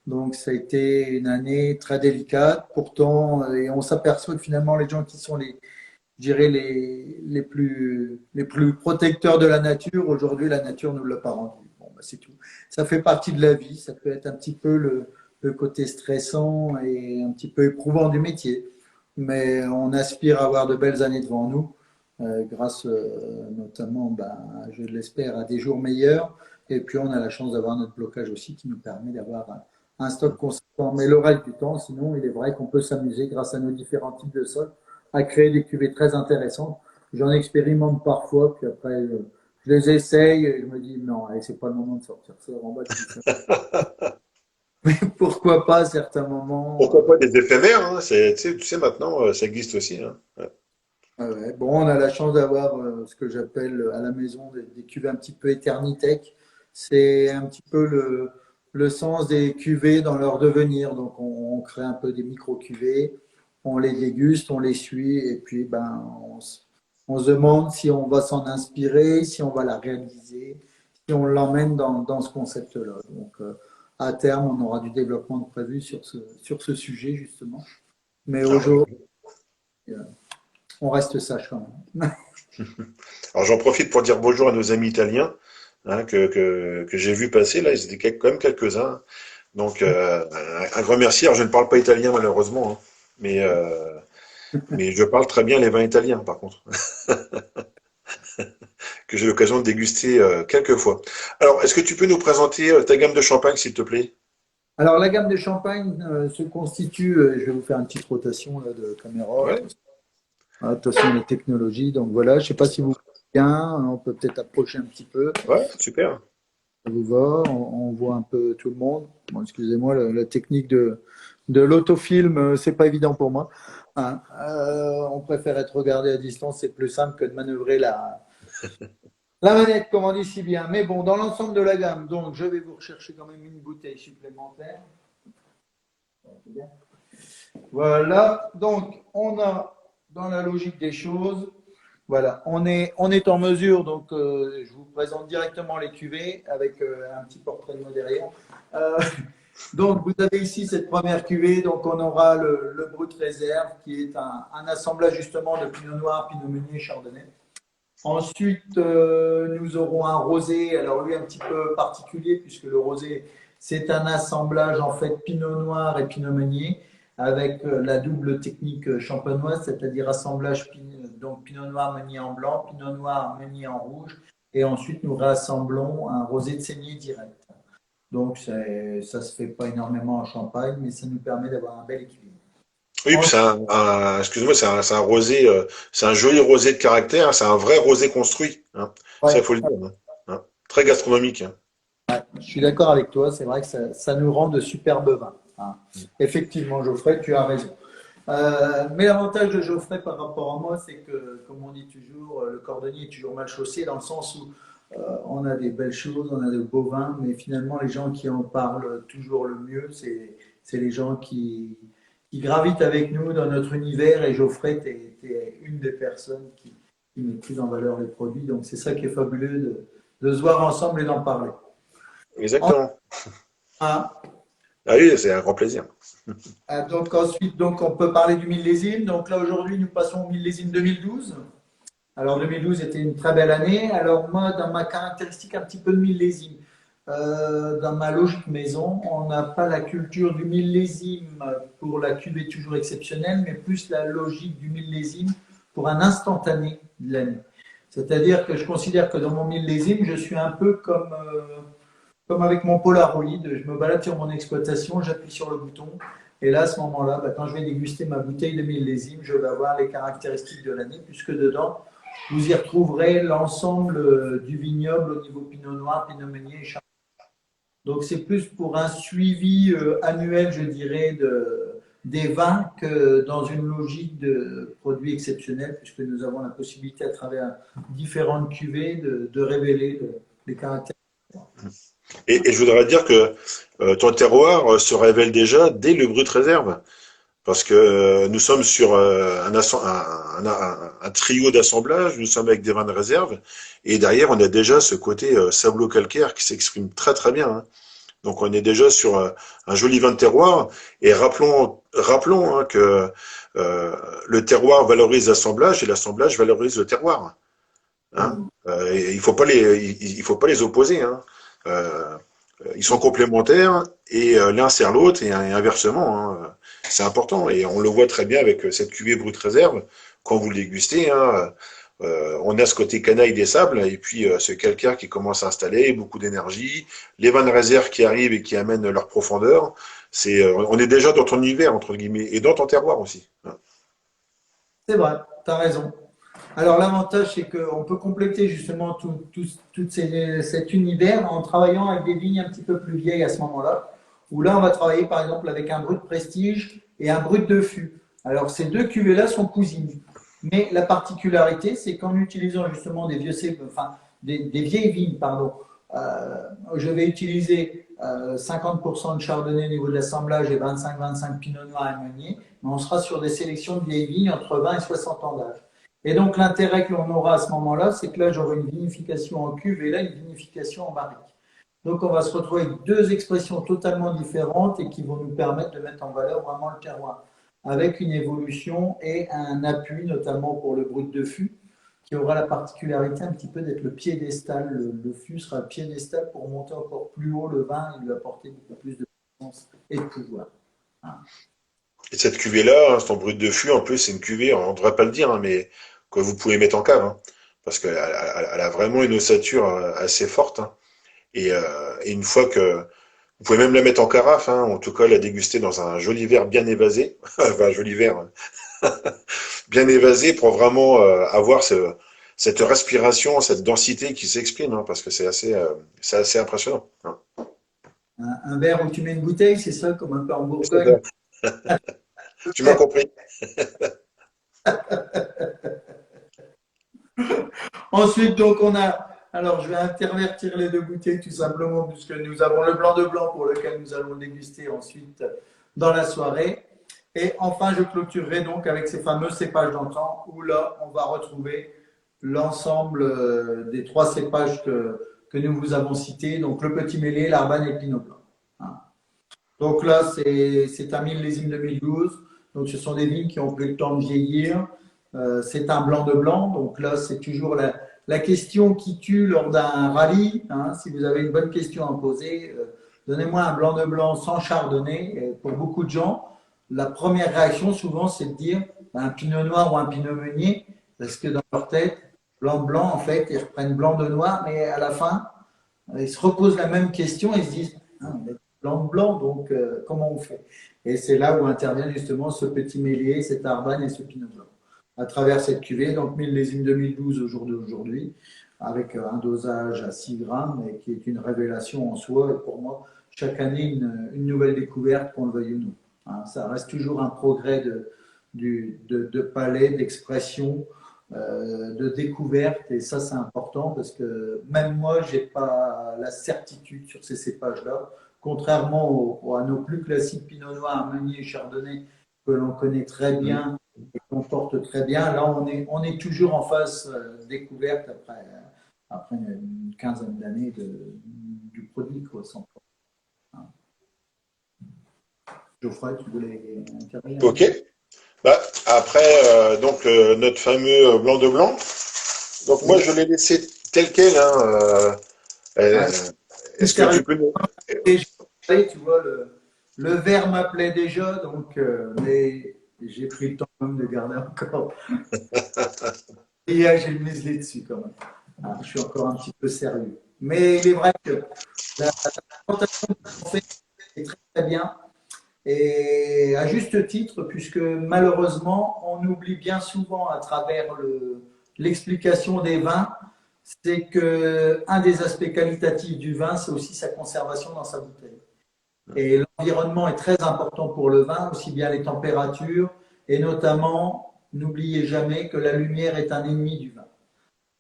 B: Donc ça a été une année très délicate. Pourtant, et on s'aperçoit que finalement les gens qui sont je dirais les plus protecteurs de la nature, aujourd'hui la nature ne nous l'a pas rendu. Bon, bah, c'est tout. Ça fait partie de la vie, ça peut être un petit peu le côté stressant et un petit peu éprouvant du métier. Mais on aspire à avoir de belles années devant nous, grâce notamment, ben, je l'espère, à des jours meilleurs. Et puis on a la chance d'avoir notre blocage aussi qui nous permet d'avoir un stock consistant. Mais le reste du temps, sinon, il est vrai qu'on peut s'amuser grâce à nos différents types de sols à créer des cuvées très intéressantes. J'en expérimente parfois, puis après, je les essaye et je me dis non, allez, c'est pas le moment de sortir ça en bas. Mais pourquoi pas à certains moments.
A: Pourquoi pas des éphémères hein, tu sais, maintenant, ça existe aussi. Hein. Ouais.
B: Ouais. Bon, on a la chance d'avoir ce que j'appelle à la maison des cuvées un petit peu Eternitech. C'est un petit peu le sens des cuvées dans leur devenir. Donc, on crée un peu des micro-cuvées, on les déguste, on les suit, et puis ben, on se demande si on va s'en inspirer, si on va la réaliser, si on l'emmène dans ce concept-là. Donc, à terme, on aura du développement de prévu sur ce sujet, justement. Mais
A: Ah ouais.
B: aujourd'hui, on reste sage quand même.
A: Alors j'en profite pour dire bonjour à nos amis italiens hein, que j'ai vu passer. Là, ils étaient quand même quelques-uns. Donc un grand merci. Alors je ne parle pas italien malheureusement, hein, mais, euh, mais je parle très bien les vins italiens par contre, que j'ai l'occasion de déguster quelques fois. Alors, est-ce que tu peux nous présenter ta gamme de champagne, s'il te plaît?
B: Alors, la gamme de champagne se constitue, je vais vous faire une petite rotation là, de caméra.
A: Ouais,
B: Attention les technologies. Donc voilà, je ne sais pas si vous voyez bien, on peut peut-être approcher un petit peu.
A: ouais, super.
B: Ça vous va, on voit un peu tout le monde. Bon, excusez-moi, la technique de l'autofilm, c'est pas évident pour moi. Hein. On préfère être regardé à distance, c'est plus simple que de manœuvrer la manette, comme on dit si bien. Mais bon, dans l'ensemble de la gamme, donc je vais vous rechercher quand même une bouteille supplémentaire. Voilà, donc on a dans la logique des choses, voilà, on est en mesure, donc je vous présente directement les cuvées avec un petit portrait de moi derrière. Euh, donc vous avez ici cette première cuvée, donc on aura le Brut Réserve qui est un assemblage justement de Pinot Noir, Pinot Meunier, Chardonnay. Ensuite, nous aurons un rosé, alors lui un petit peu particulier puisque le rosé c'est un assemblage en fait Pinot Noir et Pinot Meunier avec la double technique champenoise, c'est-à-dire assemblage donc Pinot Noir Meunier en blanc, Pinot Noir Meunier en rouge, et ensuite nous rassemblons un rosé de saignée direct. Donc ça se fait pas énormément en Champagne, mais ça nous permet d'avoir un bel équilibre.
A: Oui, puis excuse-moi, c'est un rosé, c'est un joli rosé de caractère, c'est un vrai rosé construit. Hein. Ça, il
B: Ouais,
A: faut le dire. Hein. Hein. Très gastronomique. Hein.
B: je suis d'accord avec toi, c'est vrai que ça nous rend de superbes vins. Hein. Effectivement, Geoffrey, tu as raison. Mais l'avantage de Geoffrey par rapport à moi, c'est que, comme on dit toujours, le cordonnier est toujours mal chaussé dans le sens où on a des belles choses, on a de beaux vins, mais finalement, les gens qui en parlent toujours le mieux, c'est les gens qui gravitent avec nous dans notre univers. Et Geoffrey, tu es une des personnes qui met plus en valeur les produits. Donc, c'est ça qui est fabuleux de se voir ensemble et d'en parler.
A: Exactement.
B: Enfin,
A: Ah oui, c'est un grand plaisir.
B: donc, ensuite, donc, on peut parler du millésime. Donc, là, aujourd'hui, nous passons au millésime 2012. Alors 2012 était une très belle année. Alors moi, dans ma caractéristique un petit peu de millésime, dans ma logique maison, on n'a pas la culture du millésime pour la cuvée toujours exceptionnelle, mais plus la logique du millésime pour un instantané de l'année. C'est-à-dire que je considère que dans mon millésime, je suis un peu comme avec mon Polaroid. Je me balade sur mon exploitation, j'appuie sur le bouton. Et là, à ce moment-là, quand je vais déguster ma bouteille de millésime, je vais avoir les caractéristiques de l'année, puisque dedans, vous y retrouverez l'ensemble du vignoble au niveau Pinot Noir, Pinot Meunier et Chardonnay. Donc c'est plus pour un suivi annuel, je dirais, des vins que dans une logique de produits exceptionnels, puisque nous avons la possibilité à travers différentes cuvées de révéler les caractères.
A: Et je voudrais dire que ton terroir se révèle déjà dès le brut réserve. Parce que nous sommes sur un trio d'assemblage, nous sommes avec des vins de réserve, et derrière on a déjà ce côté sablo-calcaire qui s'exprime très très bien. Hein. Donc on est déjà sur un joli vin de terroir, et rappelons hein, que le terroir valorise l'assemblage et l'assemblage valorise le terroir. Hein. Et il faut pas les opposer. Hein. Euh, Ils sont complémentaires et l'un sert l'autre et inversement. Hein. C'est important et on le voit très bien avec cette cuvée brute réserve quand vous le dégustez. Hein, on a ce côté canaille des sables et puis ce calcaire qui commence à installer, beaucoup d'énergie, les vins de réserve qui arrivent et qui amènent leur profondeur. On est déjà dans ton univers entre guillemets et dans ton terroir aussi. Hein.
B: C'est vrai, tu as raison. Alors l'avantage, c'est qu'on peut compléter justement cet univers en travaillant avec des vignes un petit peu plus vieilles à ce moment-là, où là, on va travailler par exemple avec un brut prestige et un brut de fût. Alors ces deux cuvées-là sont cousines. Mais la particularité, c'est qu'en utilisant justement des vieilles vignes, pardon, je vais utiliser 50% de chardonnay au niveau de l'assemblage et 25-25 pinot noir et meunier, mais on sera sur des sélections de vieilles vignes entre 20 et 60 ans d'âge. Et donc l'intérêt que l'on aura à ce moment-là, c'est que là, j'aurai une vinification en cuve et là, une vinification en barrique. Donc on va se retrouver avec deux expressions totalement différentes et qui vont nous permettre de mettre en valeur vraiment le terroir, avec une évolution et un appui, notamment pour le brut de fût, qui aura la particularité un petit peu d'être le piédestal. Le fût sera le piédestal pour monter encore plus haut le vin et lui apporter beaucoup plus de puissance et de pouvoir. Voilà.
A: Et cette cuvée-là, hein, son brut de fût, en plus, c'est une cuvée, on ne devrait pas le dire, hein, mais que vous pouvez mettre en cave, hein, parce qu'elle elle a vraiment une ossature assez forte. Hein, et une fois que vous pouvez même la mettre en carafe, hein, en tout cas la déguster dans un joli verre bien évasé, enfin un joli verre bien évasé pour vraiment avoir cette respiration, cette densité qui s'exprime, hein, parce que c'est assez impressionnant. Hein.
B: Un verre où tu mets une bouteille, c'est ça, comme un peu en
A: C'est
B: Bourgogne.
A: ça. Tu m'as compris.
B: Ensuite, donc, on a. Alors, je vais intervertir les deux bouteilles tout simplement, puisque nous avons le blanc de blanc pour lequel nous allons le déguster ensuite dans la soirée. Et enfin, je clôturerai donc avec ces fameux cépages d'antan, où là, on va retrouver l'ensemble des trois cépages que nous vous avons cités, donc le petit mêlé, l'arbane et le pinot blanc. Hein. Donc là, c'est un millésime 2012. Donc, ce sont des vignes qui ont pris le temps de vieillir. C'est un blanc de blanc. Donc là, c'est toujours la question qui tue lors d'un rallye. Hein. Si vous avez une bonne question à poser, donnez-moi un blanc de blanc sans chardonnay. Et pour beaucoup de gens, la première réaction, souvent, c'est de dire un pinot noir ou un pinot meunier, parce que dans leur tête, blanc de blanc, en fait, ils reprennent blanc de noir, mais à la fin, ils se reposent la même question et se disent ah, blanc de blanc, donc comment on fait? Et c'est là où intervient justement ce petit mélier, cet arbane et ce pinot blanc. À travers cette cuvée, donc millésime 2012 au jour d'aujourd'hui, avec un dosage à 6 grammes, et qui est une révélation en soi, et pour moi, chaque année, une nouvelle découverte, qu'on le veuille ou non. Hein, ça reste toujours un progrès de palais, d'expression, de découverte, et ça c'est important parce que même moi, je n'ai pas la certitude sur ces cépages-là. contrairement à nos plus classiques Pinot Noir, Meunier et Chardonnay, que l'on connaît très bien et qu'on porte très bien. Là, on est toujours en phase découverte après une quinzaine d'années du produit, quoi, sans problème. Geoffroy, tu voulais intervenir?
A: Ok. Bah, après, notre fameux blanc de blanc. Donc moi,
B: Oui.
A: je l'ai laissé tel quel. Hein,
B: Ah,
A: est-ce que
B: sérieux,
A: tu peux nous...
B: tu vois, le verre m'appelait déjà, donc, mais j'ai pris le temps même de garder encore. Et j'ai le muselé dessus quand même. Ah, je suis encore un petit peu sérieux. Mais il est vrai que la présentation qu'on fait est très, très bien. Et à juste titre, puisque malheureusement, on oublie bien souvent à travers l'explication des vins, c'est que un des aspects qualitatifs du vin, c'est aussi sa conservation dans sa bouteille. Et l'environnement est très important pour le vin, aussi bien les températures, et notamment, n'oubliez jamais que la lumière est un ennemi du vin.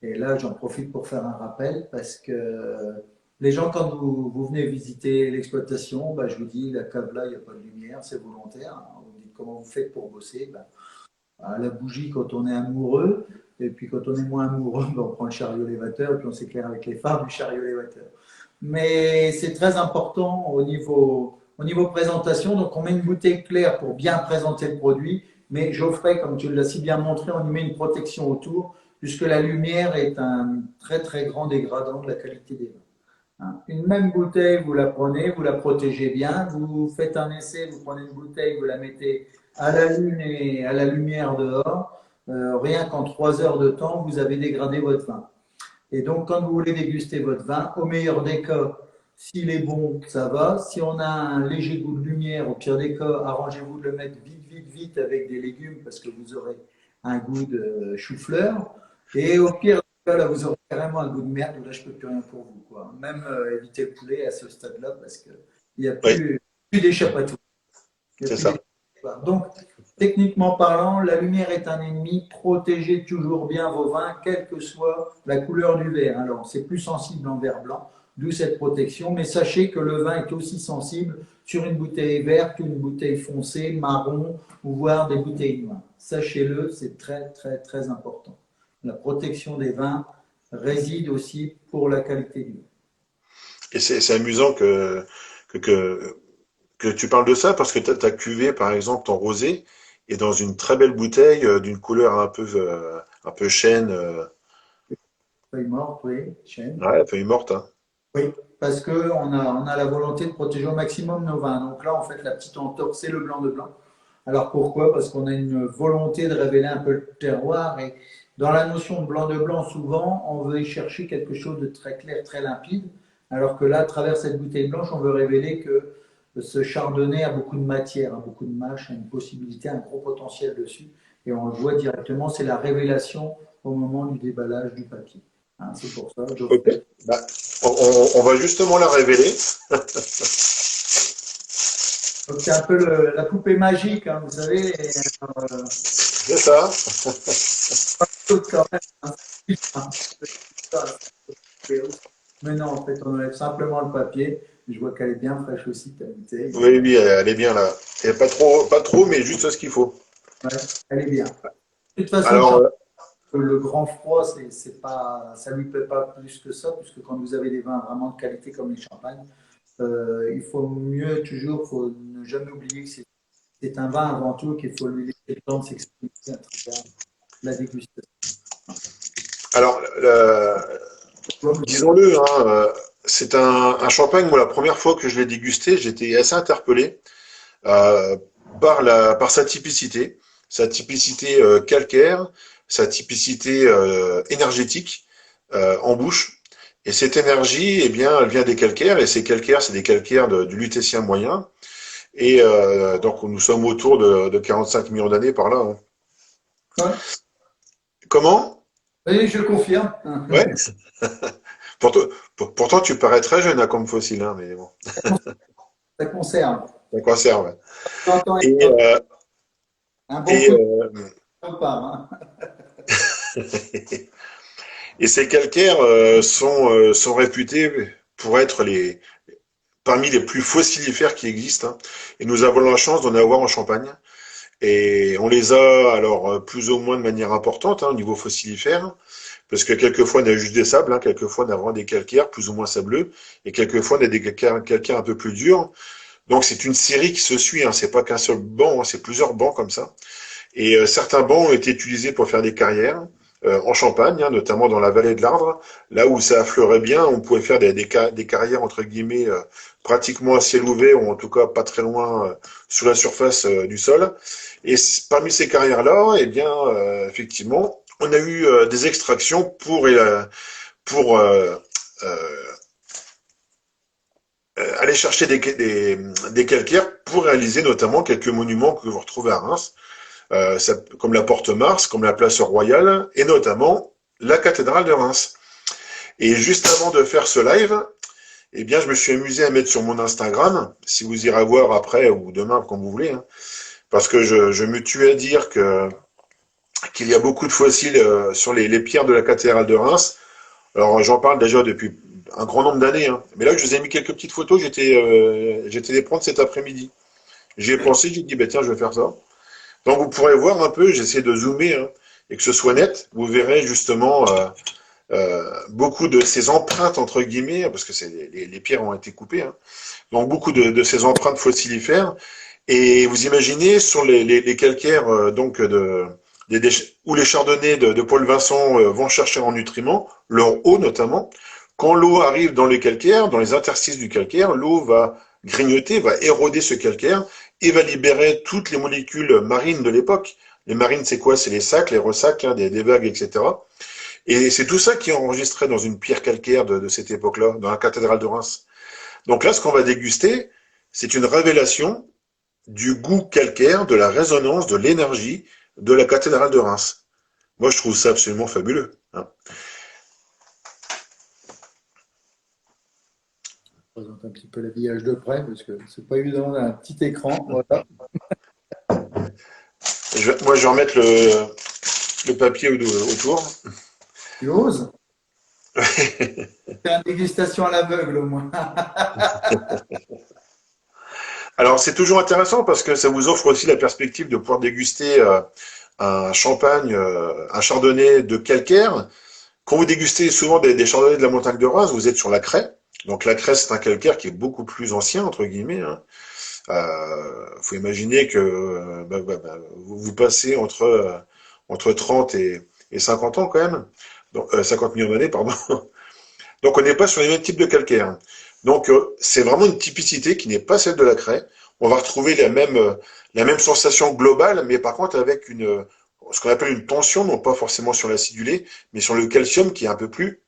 B: Et là, j'en profite pour faire un rappel parce que les gens, quand vous venez visiter l'exploitation, bah, je vous dis, la cave là, il n'y a pas de lumière, c'est volontaire. Hein. Vous me dites comment vous faites pour bosser. Bah, à la bougie quand on est amoureux, et puis quand on est moins amoureux, bah, on prend le chariot élévateur, et puis on s'éclaire avec les phares du chariot élévateur. Mais c'est très important au niveau présentation. Donc, on met une bouteille claire pour bien présenter le produit. Mais Geoffrey, comme tu l'as si bien montré, on y met une protection autour, puisque la lumière est un très, très grand dégradant de la qualité des vins. Hein. Une même bouteille, vous la prenez, vous la protégez bien, vous faites un essai, vous prenez une bouteille, vous la mettez à la lune et à la lumière dehors. Rien qu'en 3 heures de temps, vous avez dégradé votre vin. Et donc, quand vous voulez déguster votre vin, au meilleur des cas, s'il est bon, ça va. Si on a un léger goût de lumière, au pire des cas, arrangez-vous de le mettre vite, vite, vite avec des légumes parce que vous aurez un goût de chou-fleur. Et au pire des cas, là, vous aurez carrément un goût de merde. Là, je ne peux plus rien pour vous, quoi. Même éviter le poulet à ce stade-là parce qu'il n'y a
A: Oui,
B: plus d'échappatoire. Il y a
A: c'est
B: plus
A: ça.
B: d'échappatoire. Donc, techniquement parlant, la lumière est un ennemi. Protégez toujours bien vos vins, quelle que soit la couleur du verre. Alors, c'est plus sensible en verre blanc, d'où cette protection. Mais sachez que le vin est aussi sensible sur une bouteille verte qu'une bouteille foncée, marron, ou voire des bouteilles noires. Sachez-le, c'est très, très, très important. La protection des vins réside aussi pour la qualité du vin.
A: Et c'est amusant que, que, que tu parles de ça parce que ta cuvée, par exemple, ton rosé, est dans une très belle bouteille d'une couleur un peu chêne,
B: Feuille morte, oui, chêne.
A: ouais, feuille morte. Hein.
B: Oui, parce on a la volonté de protéger au maximum nos vins. Donc là, en fait, la petite entorse, c'est le blanc de blanc. Alors pourquoi? Parce qu'on a une volonté de révéler un peu le terroir. Et dans la notion de blanc, souvent, on veut y chercher quelque chose de très clair, très limpide. Alors que là, à travers cette bouteille blanche, on veut révéler que ce chardonnay a beaucoup de matière, a beaucoup de mâche, a une possibilité, un gros potentiel dessus. Et on le voit directement, c'est la révélation au moment du déballage du papier. Hein, c'est pour ça,
A: Ok.
B: Geoffrey.
A: Bah, on va justement la révéler.
B: Donc c'est un peu la poupée magique, hein, vous savez, et,
A: C'est ça.
B: quand même, hein, mais non, en fait, on enlève simplement le papier. Je vois qu'elle est bien fraîche aussi, ta bouteille.
A: Oui, oui, elle est bien là. Et pas trop, mais juste ce qu'il faut.
B: Ouais, elle est bien. De toute façon,
A: Alors,
B: le grand froid, c'est pas, ça lui plaît pas plus que ça, puisque quand vous avez des vins vraiment de qualité comme les champagnes, il faut mieux toujours, faut ne jamais oublier que c'est un vin avant tout, qu'il faut lui laisser le temps de s'exprimer à travers la dégustation.
A: alors, disons-le, hein, c'est un champagne. Moi, la première fois que je l'ai dégusté, j'étais assez interpellé euh, par sa typicité calcaire, sa typicité énergétique en bouche. Et cette énergie, eh bien, elle vient des calcaires, et ces calcaires, c'est des calcaires du Lutétien moyen. Et donc, nous sommes autour de 45 millions d'années par là. Hein.
B: Ouais.
A: Comment?
B: Oui, je confirme.
A: Ouais. Pourtant, pourtant, tu parais très jeune hein, comme fossile, hein, mais bon,
B: Ça conserve.
A: ça conserve.
B: J'entends
A: Et, euh,
B: un bon
A: et,
B: coup de
A: euh,
B: repas. Hein.
A: et ces calcaires sont réputés pour être parmi les plus fossilifères qui existent, hein. Et nous avons la chance d'en avoir en Champagne. Et on les a alors plus ou moins de manière importante, hein, au niveau fossilifère, parce que quelquefois on a juste des sables, hein, quelquefois on a vraiment des calcaires plus ou moins sableux, et quelquefois on a des calcaires un peu plus durs. Donc c'est une série qui se suit, hein, c'est pas qu'un seul banc, hein, c'est plusieurs bancs comme ça. Et certains bancs ont été utilisés pour faire des carrières en Champagne, hein, notamment dans la vallée de l'Ardre, là où ça affleurait bien, on pouvait faire des carrières entre guillemets pratiquement à ciel ouvert, ou en tout cas pas très loin sous la surface du sol. Et parmi ces carrières-là, eh bien, effectivement, on a eu des extractions pour euh, aller chercher des calcaires pour réaliser notamment quelques monuments que vous retrouvez à Reims, comme la Porte Mars, comme la Place Royale, et notamment la cathédrale de Reims. Et juste avant de faire ce live, eh bien, je me suis amusé à mettre sur mon Instagram, si vous irez voir après ou demain, comme vous voulez, hein, parce que je me tue à dire qu'il y a beaucoup de fossiles sur les pierres de la cathédrale de Reims. Alors, j'en parle déjà depuis un grand nombre d'années, hein. Mais là, je vous ai mis quelques petites photos, j'étais les prendre cet après-midi. J'y ai pensé, j'ai dit, bah, tiens, je vais faire ça. Donc vous pourrez voir un peu, j'essaie de zoomer hein, et que ce soit net, vous verrez justement beaucoup de ces empreintes entre guillemets, parce que les pierres ont été coupées, hein, donc beaucoup de ces empreintes fossilifères. Et vous imaginez sur les calcaires donc où les chardonnays de Paul Vincent vont chercher en nutriments, leur eau notamment. Quand l'eau arrive dans les calcaires, dans les interstices du calcaire, l'eau va grignoter, va éroder ce calcaire et va libérer toutes les molécules marines de l'époque. Les marines, c'est quoi? C'est les sacs, les ressacs, hein, des vagues, etc. Et c'est tout ça qui est enregistré dans une pierre calcaire de cette époque-là, dans la cathédrale de Reims. Donc là, ce qu'on va déguster, c'est une révélation du goût calcaire, de la résonance, de l'énergie de la cathédrale de Reims. Moi, je trouve ça absolument fabuleux, hein.
B: Je présente un petit peu l'habillage de près parce que c'est pas évident d'un petit écran. Voilà.
A: Moi, je vais remettre le papier autour.
B: Tu oses? Faire une dégustation à l'aveugle au moins.
A: Alors, c'est toujours intéressant parce que ça vous offre aussi la perspective de pouvoir déguster un champagne, un chardonnay de calcaire. Quand vous dégustez souvent des chardonnays de la montagne de Reims, vous êtes sur la craie. Donc la craie, c'est un calcaire qui est beaucoup plus ancien, entre guillemets, hein. Faut imaginer que vous passez entre 30 et 50 ans quand même. Donc, 50 millions d'années, pardon. Donc on n'est pas sur les mêmes types de calcaire. Donc c'est vraiment une typicité qui n'est pas celle de la craie. On va retrouver la même sensation globale, mais par contre avec ce qu'on appelle une tension, non pas forcément sur l'acidulé, mais sur le calcium qui est un peu plus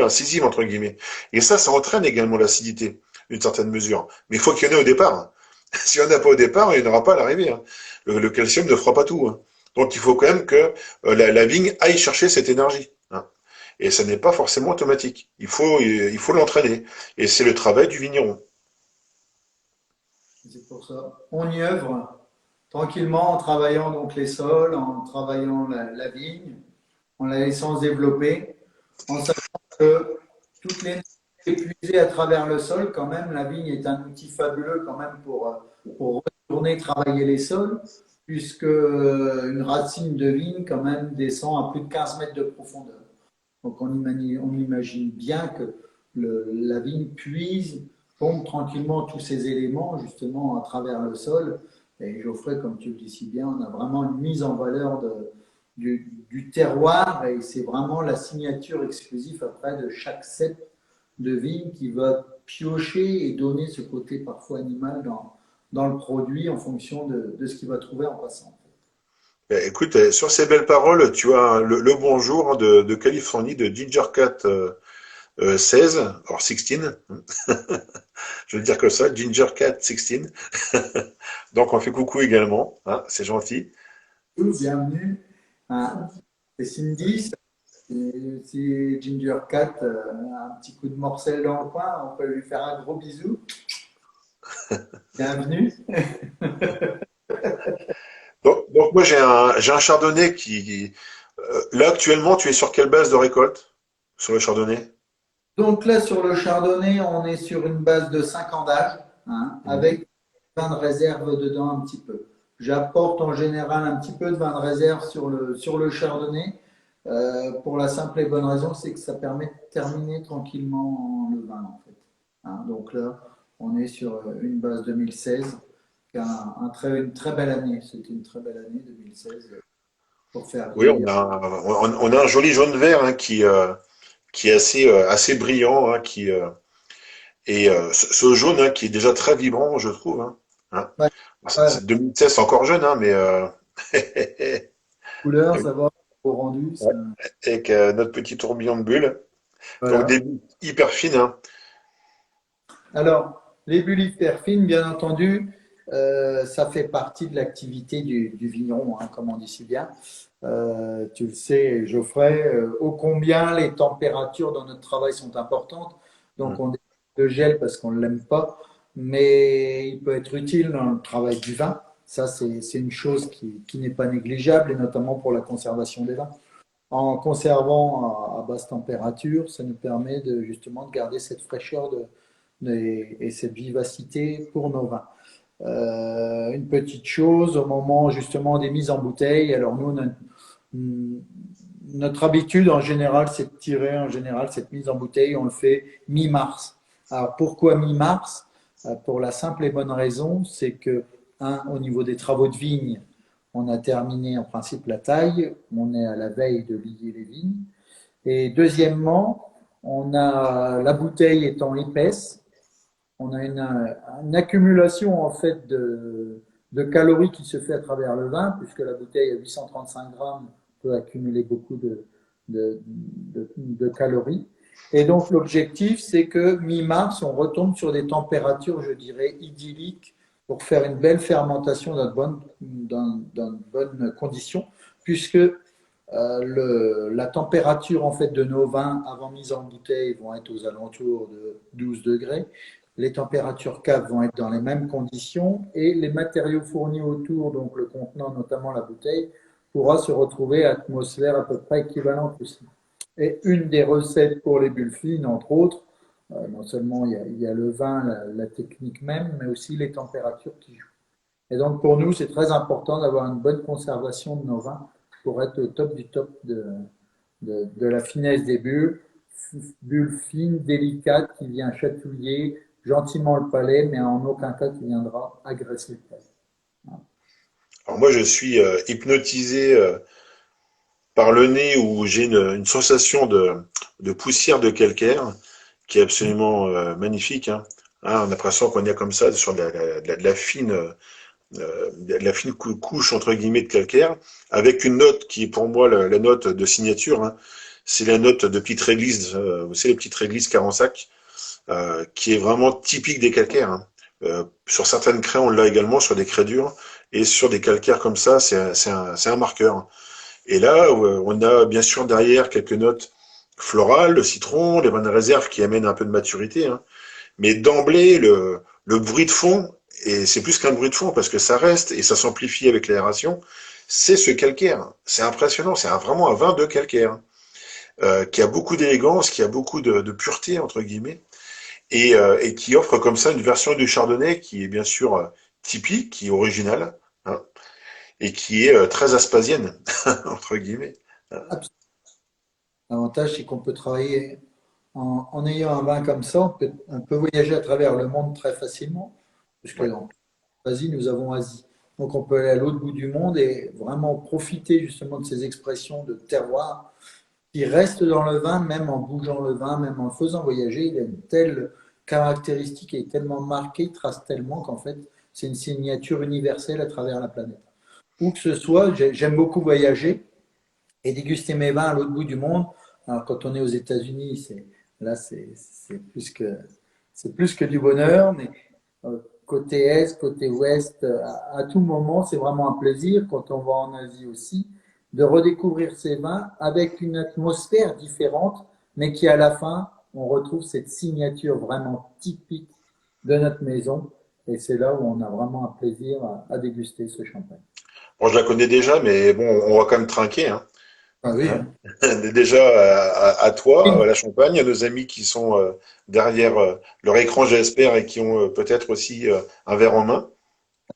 A: incisive entre guillemets. Et ça entraîne également l'acidité d'une certaine mesure. Mais il faut qu'il y en ait au départ. S'il n'y en a pas au départ, il n'y en aura pas à l'arrivée, hein. Le calcium ne fera pas tout, hein. Donc il faut quand même que la vigne aille chercher cette énergie, hein. Et ça n'est pas forcément automatique. Il faut l'entraîner. Et c'est le travail du vigneron.
B: C'est pour ça. On y œuvre tranquillement en travaillant donc les sols, en travaillant la vigne, en la laissant se développer, en sachant que toute l'énergie est épuisée à travers le sol, quand même, la vigne est un outil fabuleux quand même pour retourner travailler les sols, puisque une racine de vigne quand même descend à plus de 15 mètres de profondeur. Donc on imagine bien que la vigne puise, pompe tranquillement tous ces éléments justement à travers le sol. Et Geoffrey, comme tu le dis si bien, on a vraiment une mise en valeur du terroir et c'est vraiment la signature exclusive après de chaque cep de vigne qui va piocher et donner ce côté parfois animal dans le produit en fonction de ce qu'il va trouver en passant.
A: Écoute, sur ces belles paroles, tu as le bonjour hein, de Californie, de Ginger Cat 16, or 16. Je veux dire que ça, Ginger Cat 16. Donc on fait coucou également, hein, c'est gentil.
B: Bienvenue. Hein, c'est Cindy. Si Ginger Cat a un petit coup de morcelle dans le coin, on peut lui faire un gros bisou. Bienvenue.
A: Donc moi j'ai un chardonnay qui là actuellement tu es sur quelle base de récolte sur le chardonnay?
B: Donc là, sur le chardonnay, on est sur une base de 5 ans d'âge, hein,
A: Mhm.
B: avec vin de réserve dedans un petit peu. J'apporte en général un petit peu de vin de réserve sur le chardonnay, pour la simple et bonne raison, c'est que ça permet de terminer tranquillement le vin, en fait. Hein, donc là, on est sur une base 2016, qui a une très belle année. C'était une très belle année 2016 pour faire
A: Oui,
B: vieillir.
A: on a un joli jaune-vert hein, qui est assez brillant, hein, et ce jaune hein, qui est déjà très vibrant, je trouve. Hein. Hein.
B: Ouais, ouais,
A: 2016, c'est encore jeune, hein, mais
B: couleur, ça va, au rendu, ça,
A: ouais, avec notre petit tourbillon de bulles. Donc
B: voilà.
A: des bulles hyper fines. Hein.
B: Alors, les bullifères fines, bien entendu, ça fait partie de l'activité du vigneron, hein, comme on dit si bien. Tu le sais, Geoffrey, ô combien les températures dans notre travail sont importantes. Donc,
A: Mm.
B: on décide le gel parce qu'on ne l'aime pas, mais il peut être utile dans le travail du vin. Ça, c'est une chose qui n'est pas négligeable, et notamment pour la conservation des vins. En conservant à basse température, ça nous permet de, justement de garder cette fraîcheur et cette vivacité pour nos vins. Une petite chose, au moment justement des mises en bouteille, alors nous, notre habitude en général, c'est de tirer en général cette mise en bouteille, on le fait mi-mars. Alors pourquoi mi-mars? Pour la simple et bonne raison, c'est que, un, au niveau des travaux de vigne, on a terminé en principe la taille, on est à la veille de lier les vignes. Et deuxièmement, on a la bouteille étant épaisse, on a une accumulation en fait de calories qui se fait à travers le vin, puisque la bouteille à 835 grammes peut accumuler beaucoup de calories. Et donc l'objectif, c'est que mi-mars, on retombe sur des températures, je dirais, idylliques pour faire une belle fermentation dans de bonnes conditions, puisque la température en fait de nos vins avant mise en bouteille vont être aux alentours de 12 degrés. Les températures cave vont être dans les mêmes conditions et les matériaux fournis autour, donc le contenant, notamment la bouteille, pourra se retrouver à atmosphère à peu près équivalente aussi. Et une des recettes pour les bulles fines, entre autres, non seulement il y a le vin, la technique même, mais aussi les températures qui jouent. Et donc pour nous, c'est très important d'avoir une bonne conservation de nos vins pour être au top du top de la finesse des bulles, bulles fines, délicates, qui vient chatouiller gentiment le palais, mais en aucun cas qui viendra agresser le palais.
A: Alors moi, je suis hypnotisé par le nez où j'ai une sensation de poussière de calcaire qui est absolument magnifique. Hein. Hein, on a l'impression qu'on est comme ça sur de la fine, de la fine couche entre guillemets de calcaire, avec une note qui est pour moi la note de signature. Hein. C'est la note de petite réglisse, vous savez, les petites réglisses Carensac, qui est vraiment typique des calcaires. Hein. Sur certaines craies, on l'a également sur des craies dures, et sur des calcaires comme ça, c'est un marqueur. Et là, on a bien sûr derrière quelques notes florales, le citron, les bonnes réserves qui amènent un peu de maturité. Hein. Mais d'emblée, le bruit de fond, et c'est plus qu'un bruit de fond parce que ça reste et ça s'amplifie avec l'aération, c'est ce calcaire. C'est impressionnant, vraiment un vin de calcaire qui a beaucoup d'élégance, qui a beaucoup de pureté entre guillemets, et qui offre comme ça une version du chardonnay qui est bien sûr typique, qui est originale, hein, et qui est très aspasienne entre guillemets.
B: L'avantage, c'est qu'on peut travailler en ayant un vin comme ça, on peut voyager à travers le monde très facilement, puisque
A: Ouais.
B: en Asie, nous avons Asie. Donc on peut aller à l'autre bout du monde et vraiment profiter justement de ces expressions de terroir qui reste dans le vin, même en bougeant le vin, même en le faisant voyager. Il a une telle caractéristique et est tellement marqué, il trace tellement qu'en fait, c'est une signature universelle à travers la planète. Où que ce soit, j'aime beaucoup voyager et déguster mes vins à l'autre bout du monde. Alors, quand on est aux États-Unis, là, c'est plus que du bonheur, mais côté Est, côté Ouest, à tout moment, c'est vraiment un plaisir, quand on va en Asie aussi, de redécouvrir ces vins avec une atmosphère différente, mais qui à la fin, on retrouve cette signature vraiment typique de notre maison. Et c'est là où on a vraiment un plaisir à déguster ce champagne.
A: Bon, je la connais déjà, mais bon, on va quand même trinquer. Hein.
B: Ah oui,
A: Hein.
B: hein.
A: Déjà à toi, à la Champagne, à nos amis qui sont derrière leur écran, j'espère, et qui ont peut-être aussi un verre en main.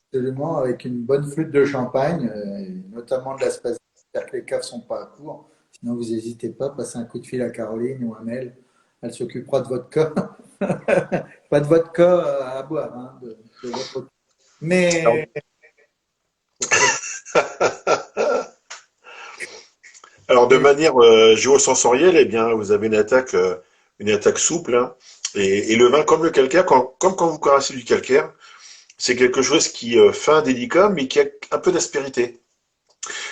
B: Absolument, avec une bonne flûte de champagne, notamment de la Spazia, j'espère que les caves sont pas à court. Sinon, vous n'hésitez pas, passez un coup de fil à Caroline ou à Mel. Elle s'occupera de votre cas. Pas de vodka à boire, hein, de votre.
A: Alors,
B: Mais
A: alors, de
B: et
A: manière géosensorielle, eh bien, vous avez une attaque souple, hein. Et le vin, comme le calcaire, comme quand vous caressez du calcaire, c'est quelque chose qui fin délicat, mais qui a un peu d'aspérité.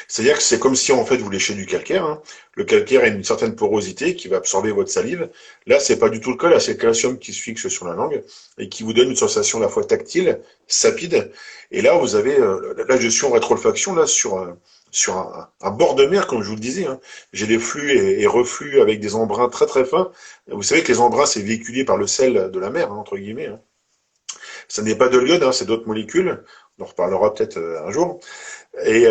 A: C'est-à-dire que c'est comme si en fait vous léchez du calcaire, hein. Le calcaire a une certaine porosité qui va absorber votre salive. Là, c'est pas du tout le cas. Là, c'est le calcium qui se fixe sur la langue et qui vous donne une sensation à la fois tactile, sapide. Et là, vous avez là, je suis en rétroolfaction là sur un bord de mer, comme je vous le disais, hein. J'ai des flux et reflux avec des embruns très très fins. Vous savez que les embruns, c'est véhiculé par le sel de la mer, hein, entre guillemets, hein. Ça n'est pas de l'iode, hein, c'est d'autres molécules. On en reparlera peut-être un jour. Et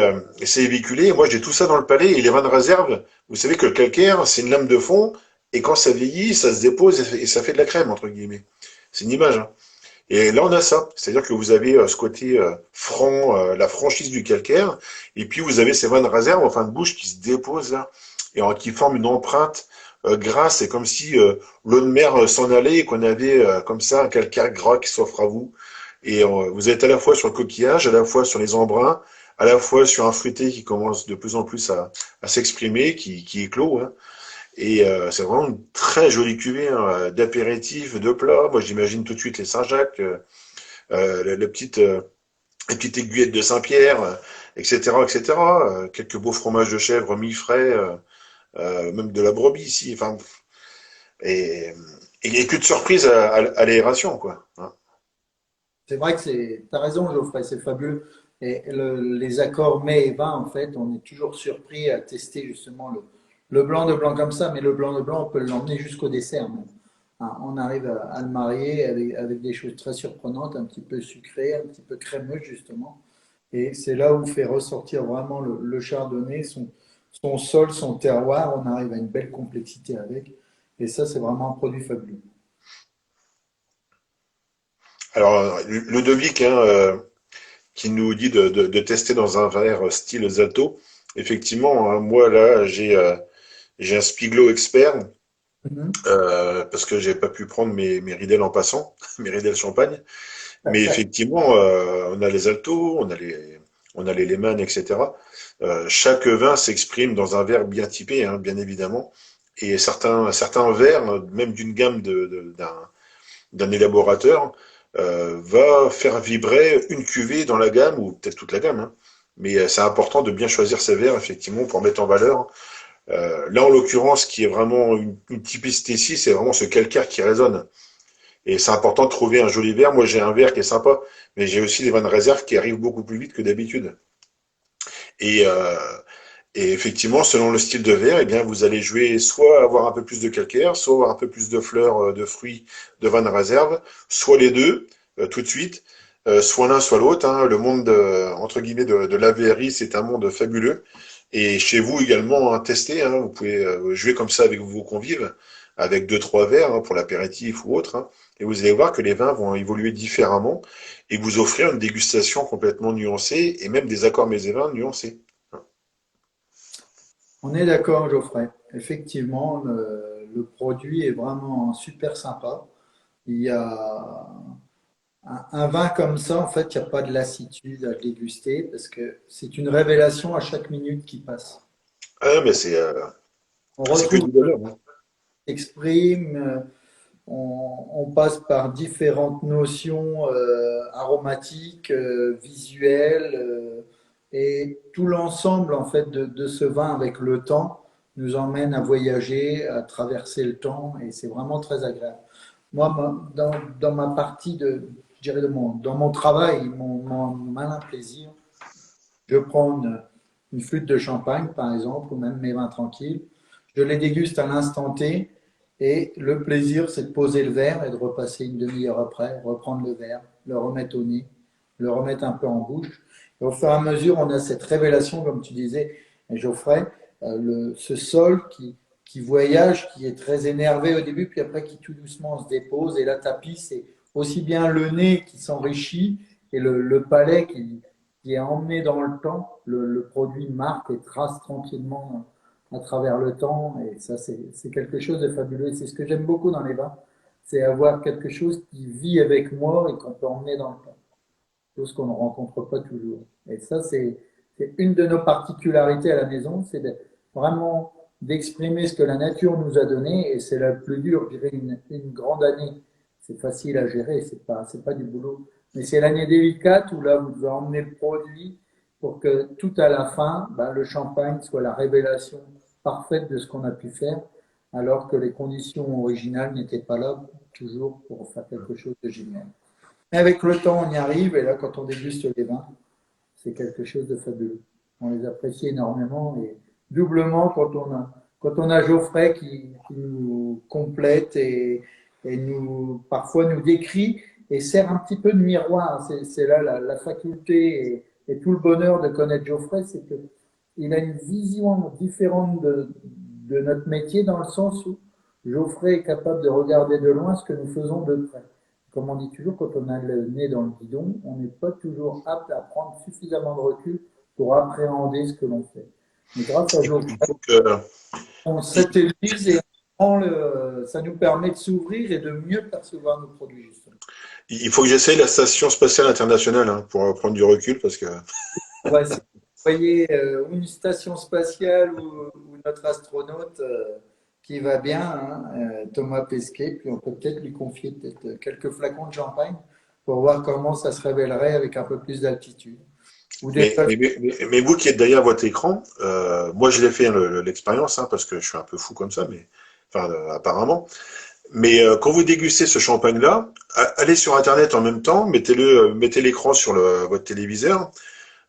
A: c'est véhiculé. Moi, j'ai tout ça dans le palais. Et les vins de réserve, vous savez que le calcaire, c'est une lame de fond. Et quand ça vieillit, ça se dépose et ça fait de la crème, entre guillemets. C'est une image, hein. Et là, on a ça. C'est-à-dire que vous avez ce côté franc, la franchise du calcaire. Et puis, vous avez ces vins de réserve en fin de bouche qui se déposent là. Et qui forment une empreinte grasse. C'est comme si l'eau de mer s'en allait et qu'on avait comme ça un calcaire gras qui s'offre à vous. Et vous êtes à la fois sur le coquillage, à la fois sur les embruns, à la fois sur un fruité qui commence de plus en plus à s'exprimer, qui éclot, hein. Et c'est vraiment une très jolie cuvée, hein, d'apéritif, de plat. Moi, j'imagine tout de suite les Saint-Jacques, les petites aiguillettes de Saint-Pierre, etc., etc. Quelques beaux fromages de chèvre mi-frais, même de la brebis ici. Enfin, et, et que de surprise à l'aération, quoi, hein.
B: c'est vrai que c'est. T'as raison, Geoffrey, c'est fabuleux. Et les accords mets et vin, en fait, on est toujours surpris à tester justement le blanc de blanc comme ça, mais le blanc de blanc, on peut l'emmener jusqu'au dessert même. Hein, on arrive à le marier avec des choses très surprenantes, un petit peu sucrées, un petit peu crémeuses justement. Et c'est là où fait ressortir vraiment le chardonnay, son sol, son terroir. On arrive à une belle complexité avec. Et ça, c'est vraiment un produit fabuleux.
A: Alors, Ludovic, hein, qui nous dit de tester dans un verre style Zalto. Effectivement, hein, moi là, j'ai un Spiglo expert
B: Mhm.
A: parce que j'ai pas pu prendre mes Riedel en passant, mes Riedel champagne. Mais effectivement, on a les Alto, on a les Lehmann, etc. Chaque vin s'exprime dans un verre bien typé, hein, bien évidemment. Et certains verres, même d'une gamme d'un élaborateur, va faire vibrer une cuvée dans la gamme, ou peut-être toute la gamme, hein. Mais c'est important de bien choisir ses verres, effectivement, pour mettre en valeur. Là, en l'occurrence, ce qui est vraiment une typicité ici, c'est vraiment ce calcaire qui résonne. Et c'est important de trouver un joli verre. Moi, j'ai un verre qui est sympa, mais j'ai aussi des vins de réserve qui arrivent beaucoup plus vite que d'habitude. Et, euh, et effectivement, selon le style de verre, eh bien, vous allez jouer soit avoir un peu plus de calcaire, soit avoir un peu plus de fleurs, de fruits, de vin de réserve, soit les deux, tout de suite, soit l'un, soit l'autre, hein. Le monde, entre guillemets, de l'AVRI, c'est un monde fabuleux. Et chez vous également, hein, testez, hein, vous pouvez jouer comme ça avec vos convives, avec deux, trois verres, hein, pour l'apéritif ou autre, hein. Et vous allez voir que les vins vont évoluer différemment et vous offrir une dégustation complètement nuancée et même des accords mets et vins nuancés.
B: On est d'accord, Geoffrey. Effectivement, le produit est vraiment super sympa. Il y a un vin comme ça, en fait, il n'y a pas de lassitude à le déguster parce que c'est une révélation à chaque minute qui passe.
A: Ah, mais
B: On
A: c'est que
B: retrouve
A: du bonheur, hein.
B: exprime, on passe par différentes notions aromatiques, visuelles, et tout l'ensemble en fait de ce vin avec le temps nous emmène à voyager, à traverser le temps, et c'est vraiment très agréable. Moi, dans ma partie je dirais dans mon travail, mon malin plaisir, je prends une flûte de champagne, par exemple, ou même mes vins tranquilles. Je les déguste à l'instant T. Et le plaisir, c'est de poser le verre et de repasser une demi-heure après, reprendre le verre, le remettre au nez, le remettre un peu en bouche. Et au fur et à mesure, on a cette révélation, comme tu disais, Geoffrey, ce sol qui voyage, qui est très énervé au début, puis après qui tout doucement se dépose. Et la tapis, c'est aussi bien le nez qui s'enrichit et le palais qui est emmené dans le temps. Le produit marque et trace tranquillement à travers le temps. Et ça, c'est quelque chose de fabuleux. C'est ce que j'aime beaucoup dans les vins, c'est avoir quelque chose qui vit avec moi et qu'on peut emmener dans le temps. Chose qu'on ne rencontre pas toujours. Et ça, c'est une de nos particularités à la maison, c'est vraiment d'exprimer ce que la nature nous a donné. Et c'est la plus dure, je dirais, une grande année. C'est facile à gérer, c'est pas du boulot. Mais c'est l'année délicate où là, vous devez emmener le produit pour que tout à la fin, ben, le champagne soit la révélation parfaite de ce qu'on a pu faire, alors que les conditions originales n'étaient pas là toujours pour faire quelque chose de génial. Mais avec le temps, on y arrive, et là, quand on déguste les vins, c'est quelque chose de fabuleux. On les apprécie énormément, et doublement quand on a Geoffrey qui nous complète et parfois nous décrit et sert un petit peu de miroir. C'est là la faculté et tout le bonheur de connaître Geoffrey, c'est qu'il a une vision différente de notre métier dans le sens où Geoffrey est capable de regarder de loin ce que nous faisons de près. Comme on dit toujours, quand on a le nez dans le guidon, on n'est pas toujours apte à prendre suffisamment de recul pour appréhender ce que l'on fait. Mais grâce à Geoffrey, on satellise et ça nous permet de s'ouvrir et de mieux percevoir nos produits, justement.
A: Il faut que j'essaye la station spatiale internationale hein, pour prendre du recul parce que.
B: Ouais, si vous voyez une station spatiale ou notre astronaute qui va bien, hein, Thomas Pesquet, puis on peut peut-être lui confier quelques flacons de champagne pour voir comment ça se révélerait avec un peu plus d'altitude.
A: Mais vous qui êtes derrière votre écran, moi je l'ai fait hein, l'expérience hein, parce que je suis un peu fou comme ça, mais enfin apparemment. Mais quand vous dégustez ce champagne-là, allez sur Internet en même temps, mettez l'écran sur votre téléviseur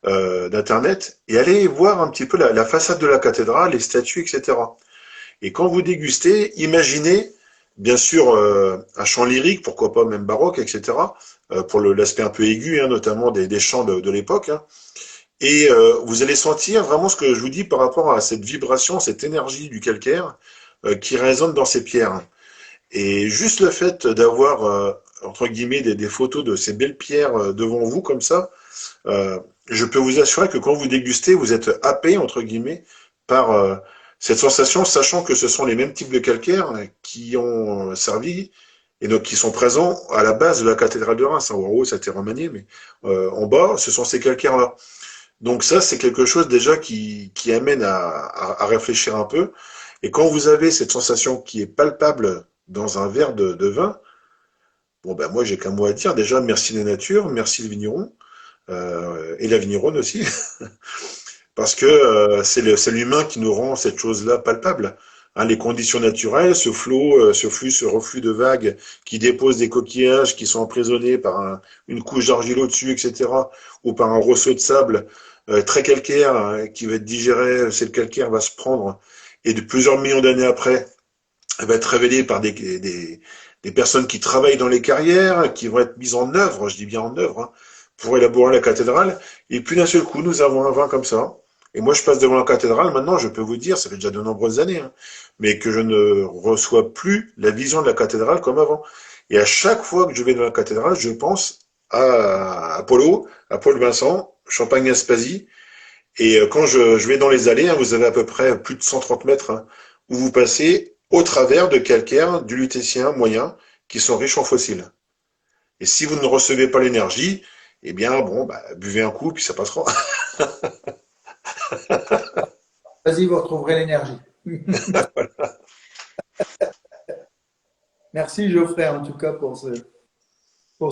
A: d'Internet et allez voir un petit peu la façade de la cathédrale, les statues, etc. Et quand vous dégustez, imaginez bien sûr un chant lyrique, pourquoi pas même baroque, etc. Pour l'aspect un peu aigu, hein, notamment des chants de l'époque. Hein. Et vous allez sentir vraiment ce que je vous dis par rapport à cette vibration, cette énergie du calcaire qui résonne dans ces pierres. Et juste le fait d'avoir, entre guillemets, des photos de ces belles pierres devant vous comme ça, je peux vous assurer que quand vous dégustez, vous êtes happé, entre guillemets, par cette sensation, sachant que ce sont les mêmes types de calcaire qui ont servi et donc qui sont présents à la base de la cathédrale de Reims. En haut, ça a été remanié, mais en bas, ce sont ces calcaires-là. Donc ça, c'est quelque chose déjà qui amène à réfléchir un peu. Et quand vous avez cette sensation qui est palpable dans un verre de vin, bon ben moi j'ai qu'un mot à dire. Déjà, merci la nature, merci le vigneron et la vigneronne aussi, parce que c'est l'humain qui nous rend cette chose-là palpable. Hein, les conditions naturelles, ce flot, ce reflux de vagues qui déposent des coquillages qui sont emprisonnés par une couche d'argile au-dessus, etc., ou par un rosseau de sable très calcaire hein, qui va être digéré, c'est le calcaire va se prendre et de plusieurs millions d'années après, elle va être révélée par des personnes qui travaillent dans les carrières, qui vont être mises en œuvre, je dis bien en œuvre, hein, pour élaborer la cathédrale. Et puis d'un seul coup, nous avons un vin comme ça. Et moi, je passe devant la cathédrale. Maintenant, je peux vous dire, ça fait déjà de nombreuses années, hein, mais que je ne reçois plus la vision de la cathédrale comme avant. Et à chaque fois que je vais dans la cathédrale, je pense à Apollo, à Paul Vincent, Champagne-Aspasie. Et quand je vais dans les allées, hein, vous avez à peu près plus de 130 mètres hein, où vous passez au travers de calcaire du lutétien moyen qui sont riches en fossiles. Et si vous ne recevez pas l'énergie, eh bien, bon, bah, buvez un coup, puis ça passera.
B: Vas-y, vous retrouverez l'énergie. Merci Geoffrey en tout cas pour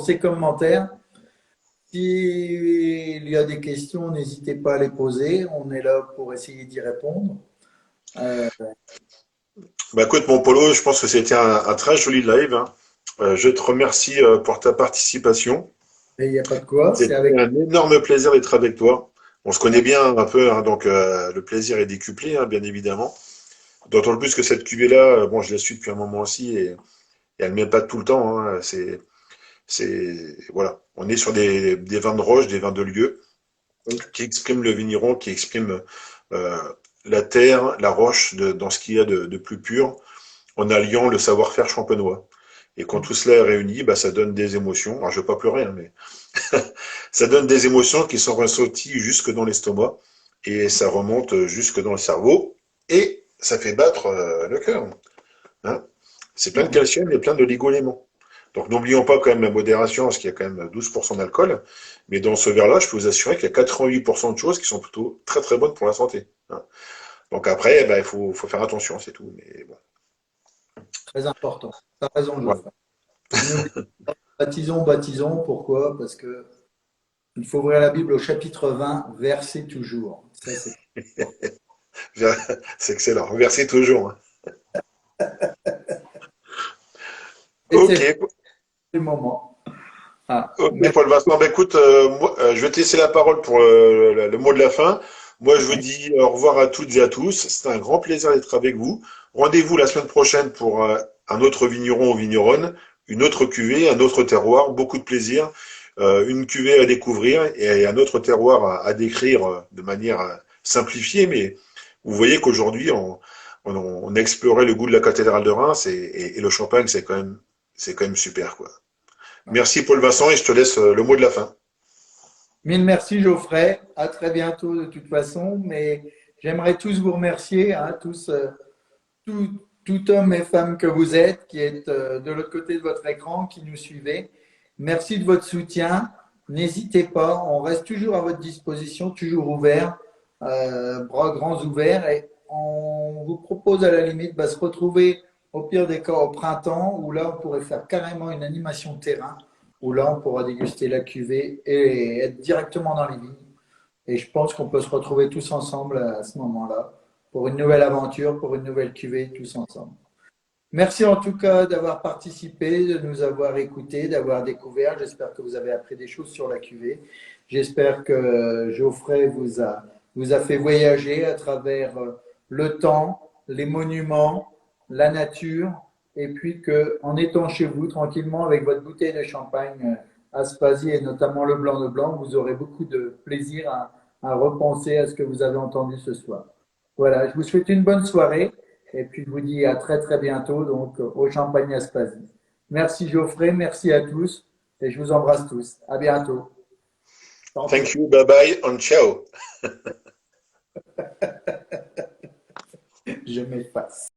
B: ces commentaires. S'il y a des questions, n'hésitez pas à les poser. On est là pour essayer d'y répondre.
A: Bah, écoute, mon Polo, je pense que c'était un très joli live. Hein. Je te remercie pour ta participation.
B: Et il n'y a pas de quoi. C'est
A: C'était
B: avec.
A: un énorme plaisir d'être avec toi. On se connaît bien un peu, hein, donc le plaisir est décuplé, hein, bien évidemment. D'autant plus que cette cuvée-là, bon, je la suis depuis un moment aussi et elle ne met pas tout le temps. Hein, voilà. On est sur des vins de roche, des vins de lieu qui expriment le vigneron, qui expriment la terre, la roche, dans ce qu'il y a de plus pur, en alliant le savoir-faire champenois. Et quand tout cela est réuni, bah, ça donne des émotions. Alors, je ne vais pas pleurer, hein, mais ça donne des émotions qui sont ressenties jusque dans l'estomac et ça remonte jusque dans le cerveau et ça fait battre le cœur. Hein. C'est plein de calcium et plein de ligoléments. Donc n'oublions pas quand même la modération, parce qu'il y a quand même 12% d'alcool. Mais dans ce verre-là, je peux vous assurer qu'il y a 88% de choses qui sont plutôt très très bonnes pour la santé. Hein. Donc après, il faut faire attention, c'est tout. Mais bon.
B: Très important. Tu as raison,
A: Voilà.
B: Geoffrey. N'oublie pas, baptisons, baptisons. Pourquoi? Parce que il faut ouvrir la Bible au chapitre 20, verset toujours. Ça, c'est important.
A: C'est excellent. Versez toujours. Hein.
B: Et
A: Ok,
B: c'est le moment. Ah,
A: ok,
B: merci.
A: Paul Vincent. Ben, écoute, moi, je vais te laisser la parole pour le mot de la fin. Moi, je vous dis au revoir à toutes et à tous. C'était un grand plaisir d'être avec vous. Rendez-vous la semaine prochaine pour un autre vigneron ou vigneronne, une autre cuvée, un autre terroir. Beaucoup de plaisir. Une cuvée à découvrir et un autre terroir à décrire de manière simplifiée. Mais vous voyez qu'aujourd'hui, on a exploré le goût de la cathédrale de Reims et le champagne, c'est quand même super, quoi. Merci Paul Vincent et je te laisse le mot de la fin.
B: Mille merci, Geoffrey. À très bientôt, de toute façon. Mais j'aimerais tous vous remercier, hein, tous, tout, tout homme et femme que vous êtes, qui êtes de l'autre côté de votre écran, qui nous suivez. Merci de votre soutien. N'hésitez pas, on reste toujours à votre disposition, toujours ouvert, bras grands ouverts. Et on vous propose à la limite de se retrouver au pire des cas au printemps, où là on pourrait faire carrément une animation terrain, où là on pourra déguster la cuvée et être directement dans les vignes. Et je pense qu'on peut se retrouver tous ensemble à ce moment-là pour une nouvelle aventure, pour une nouvelle cuvée, tous ensemble. Merci en tout cas d'avoir participé, de nous avoir écoutés, d'avoir découvert. J'espère que vous avez appris des choses sur la cuvée. J'espère que Geoffrey vous a fait voyager à travers le temps, les monuments, la nature, et puis que en étant chez vous tranquillement avec votre bouteille de champagne Aspasie et notamment le blanc de blanc, vous aurez beaucoup de plaisir à repenser à ce que vous avez entendu ce soir. Voilà, je vous souhaite une bonne soirée. Et puis, je vous dis à très très bientôt donc au Champagne Aspasie. Merci Geoffrey, merci à tous et je vous embrasse tous. À bientôt.
A: Thank you, bye bye, and ciao.
B: Je m'efface.